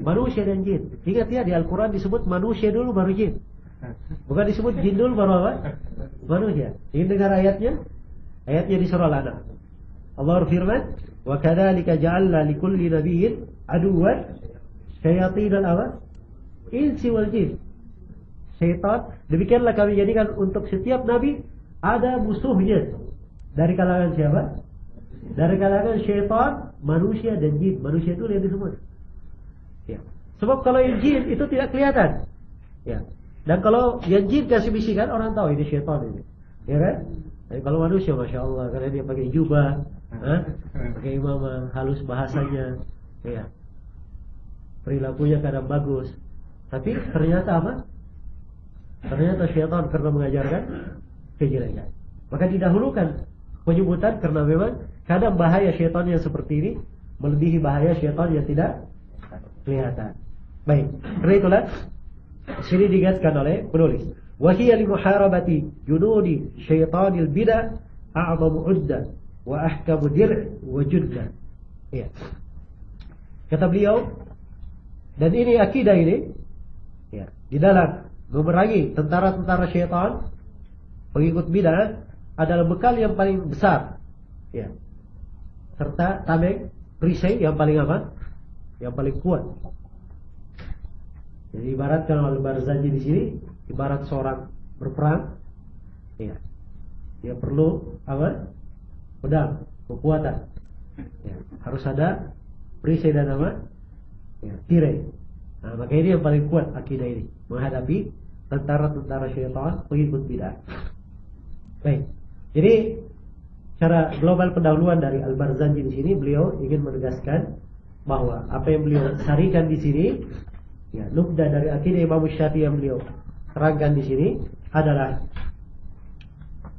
Manusia dan jin. Ingat ya, di Al-Quran disebut manusia dulu baru jin. Bukan disebut jin dulu baru apa? Manusia. Ingin dengar ayatnya? Ayatnya di surah Al-An'am. Allah berfirman, "Wa kadzalika ja'alna likulli nabiyyin aduwwan syayatinal apa? Insi wal jin." Syaitan, demikianlah kami jadikan untuk setiap nabi ada musuhnya. Dari kalangan siapa? Dari kalangan syaitan, manusia dan jin. Manusia itu yang disebut. Ya. Sebab kalau yang jin itu tidak kelihatan. Ya. Dan kalau yang jin kasih bisikan, orang tahu ini syaitan ini. Ya kan? Tapi kalau manusia, Masya Allah, karena dia pakai jubah, pakai imamah, halus bahasanya, ya, perilakunya kadang bagus. Tapi ternyata apa? Ternyata syaitan karena mengajarkan kejelekan. Maka didahulukan penyebutan karena memang kadang bahaya syaitan yang seperti ini melebihi bahaya syaitan yang tidak kelihatan. Baik, karena itulah sini diingatkan oleh penulis. Wa hiya li muharabati junudi syaitanil bid'ah a'zamu 'udda wa ahkamu dir' wa judda. Ya. Kata beliau, dan ini akidah ini, Ya, di dalam memerangi tentara-tentara syaitan, pengikut bid'ah adalah bekal yang paling besar. Ya. Serta tameng, perisai yang paling apa? Yang paling kuat. Jadi ibarat kalau Al-Barzanji di sini ibarat seorang berperang, ya. Dia perlu apa? Pedang, kekuatan. Ya. Harus ada perisai dan apa? Ya, tirai. Nah, maka ini yang paling kuat akidah ini menghadapi tentara-tentara syaitan pengikut bid'ah. Baik. Jadi cara global pendahuluan dari Al-Barzanji di sini, beliau ingin menegaskan bahwa apa yang beliau sarikan di sini, ya, nukdah dari akidah Imam Syafi'i yang beliau terangkan di sini adalah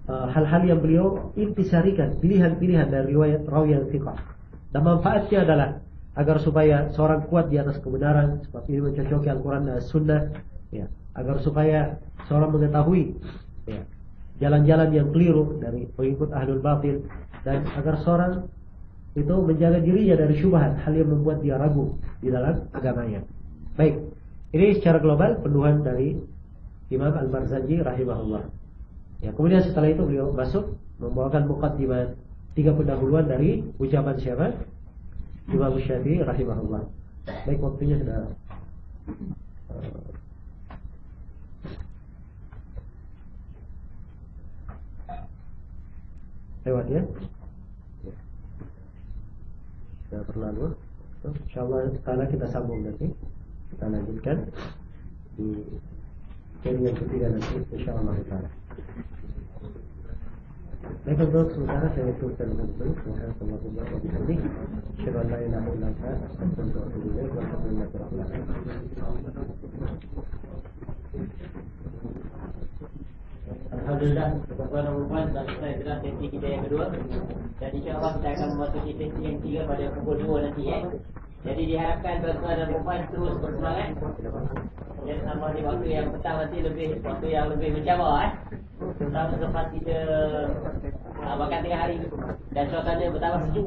hal-hal yang beliau intisarikan, pilihan-pilihan dari riwayat rawi yang thiqah. Dan manfaatnya adalah agar supaya seorang kuat di atas kebenaran, seperti ini mencocoki Al-Quran dan Sunnah, ya, agar supaya seorang mengetahui, ya, jalan-jalan yang keliru dari pengikut ahlul batil, dan agar seorang itu menjaga dirinya dari syubhat, hal yang membuat dia ragu di dalam agamanya. Baik, ini secara global penuhan dari Imam Al-Barzanji rahimahullah. Ya, kemudian setelah itu beliau masuk membawakan muqaddimah 3 pendahuluan dari ucapan siapa? Imam Syafi'i rahimahullah. Baik, waktunya sudah lewat ya. Sudah berlalu. Insyaallah taala kita sambung nanti. Kita lanjutkan di seri yang ketiga nanti insyaallah taala. Baik, untuk sementara saya tuliskan dengan dulu. Assalamualaikum warahmatullahi wabarakatuh. Asyhadu an la ilaha illa anta astaghfiruka wa atubu ilaik. Walhamdulillahi rabbil alamin. Alhamdulillah, tuan-tuan dan puan, dan saya telah sesi kita yang kedua. Dan insya-Allah kita akan memasuki sesi yang ketiga pada pukul 2 nanti ya. Jadi diharapkan tuan-tuan dan puan terus bersemangat. Dan sama di waktu yang petang nanti waktu yang lebih mencabar terutama sempat kita makan tengah hari dan suasana bertambah sejuk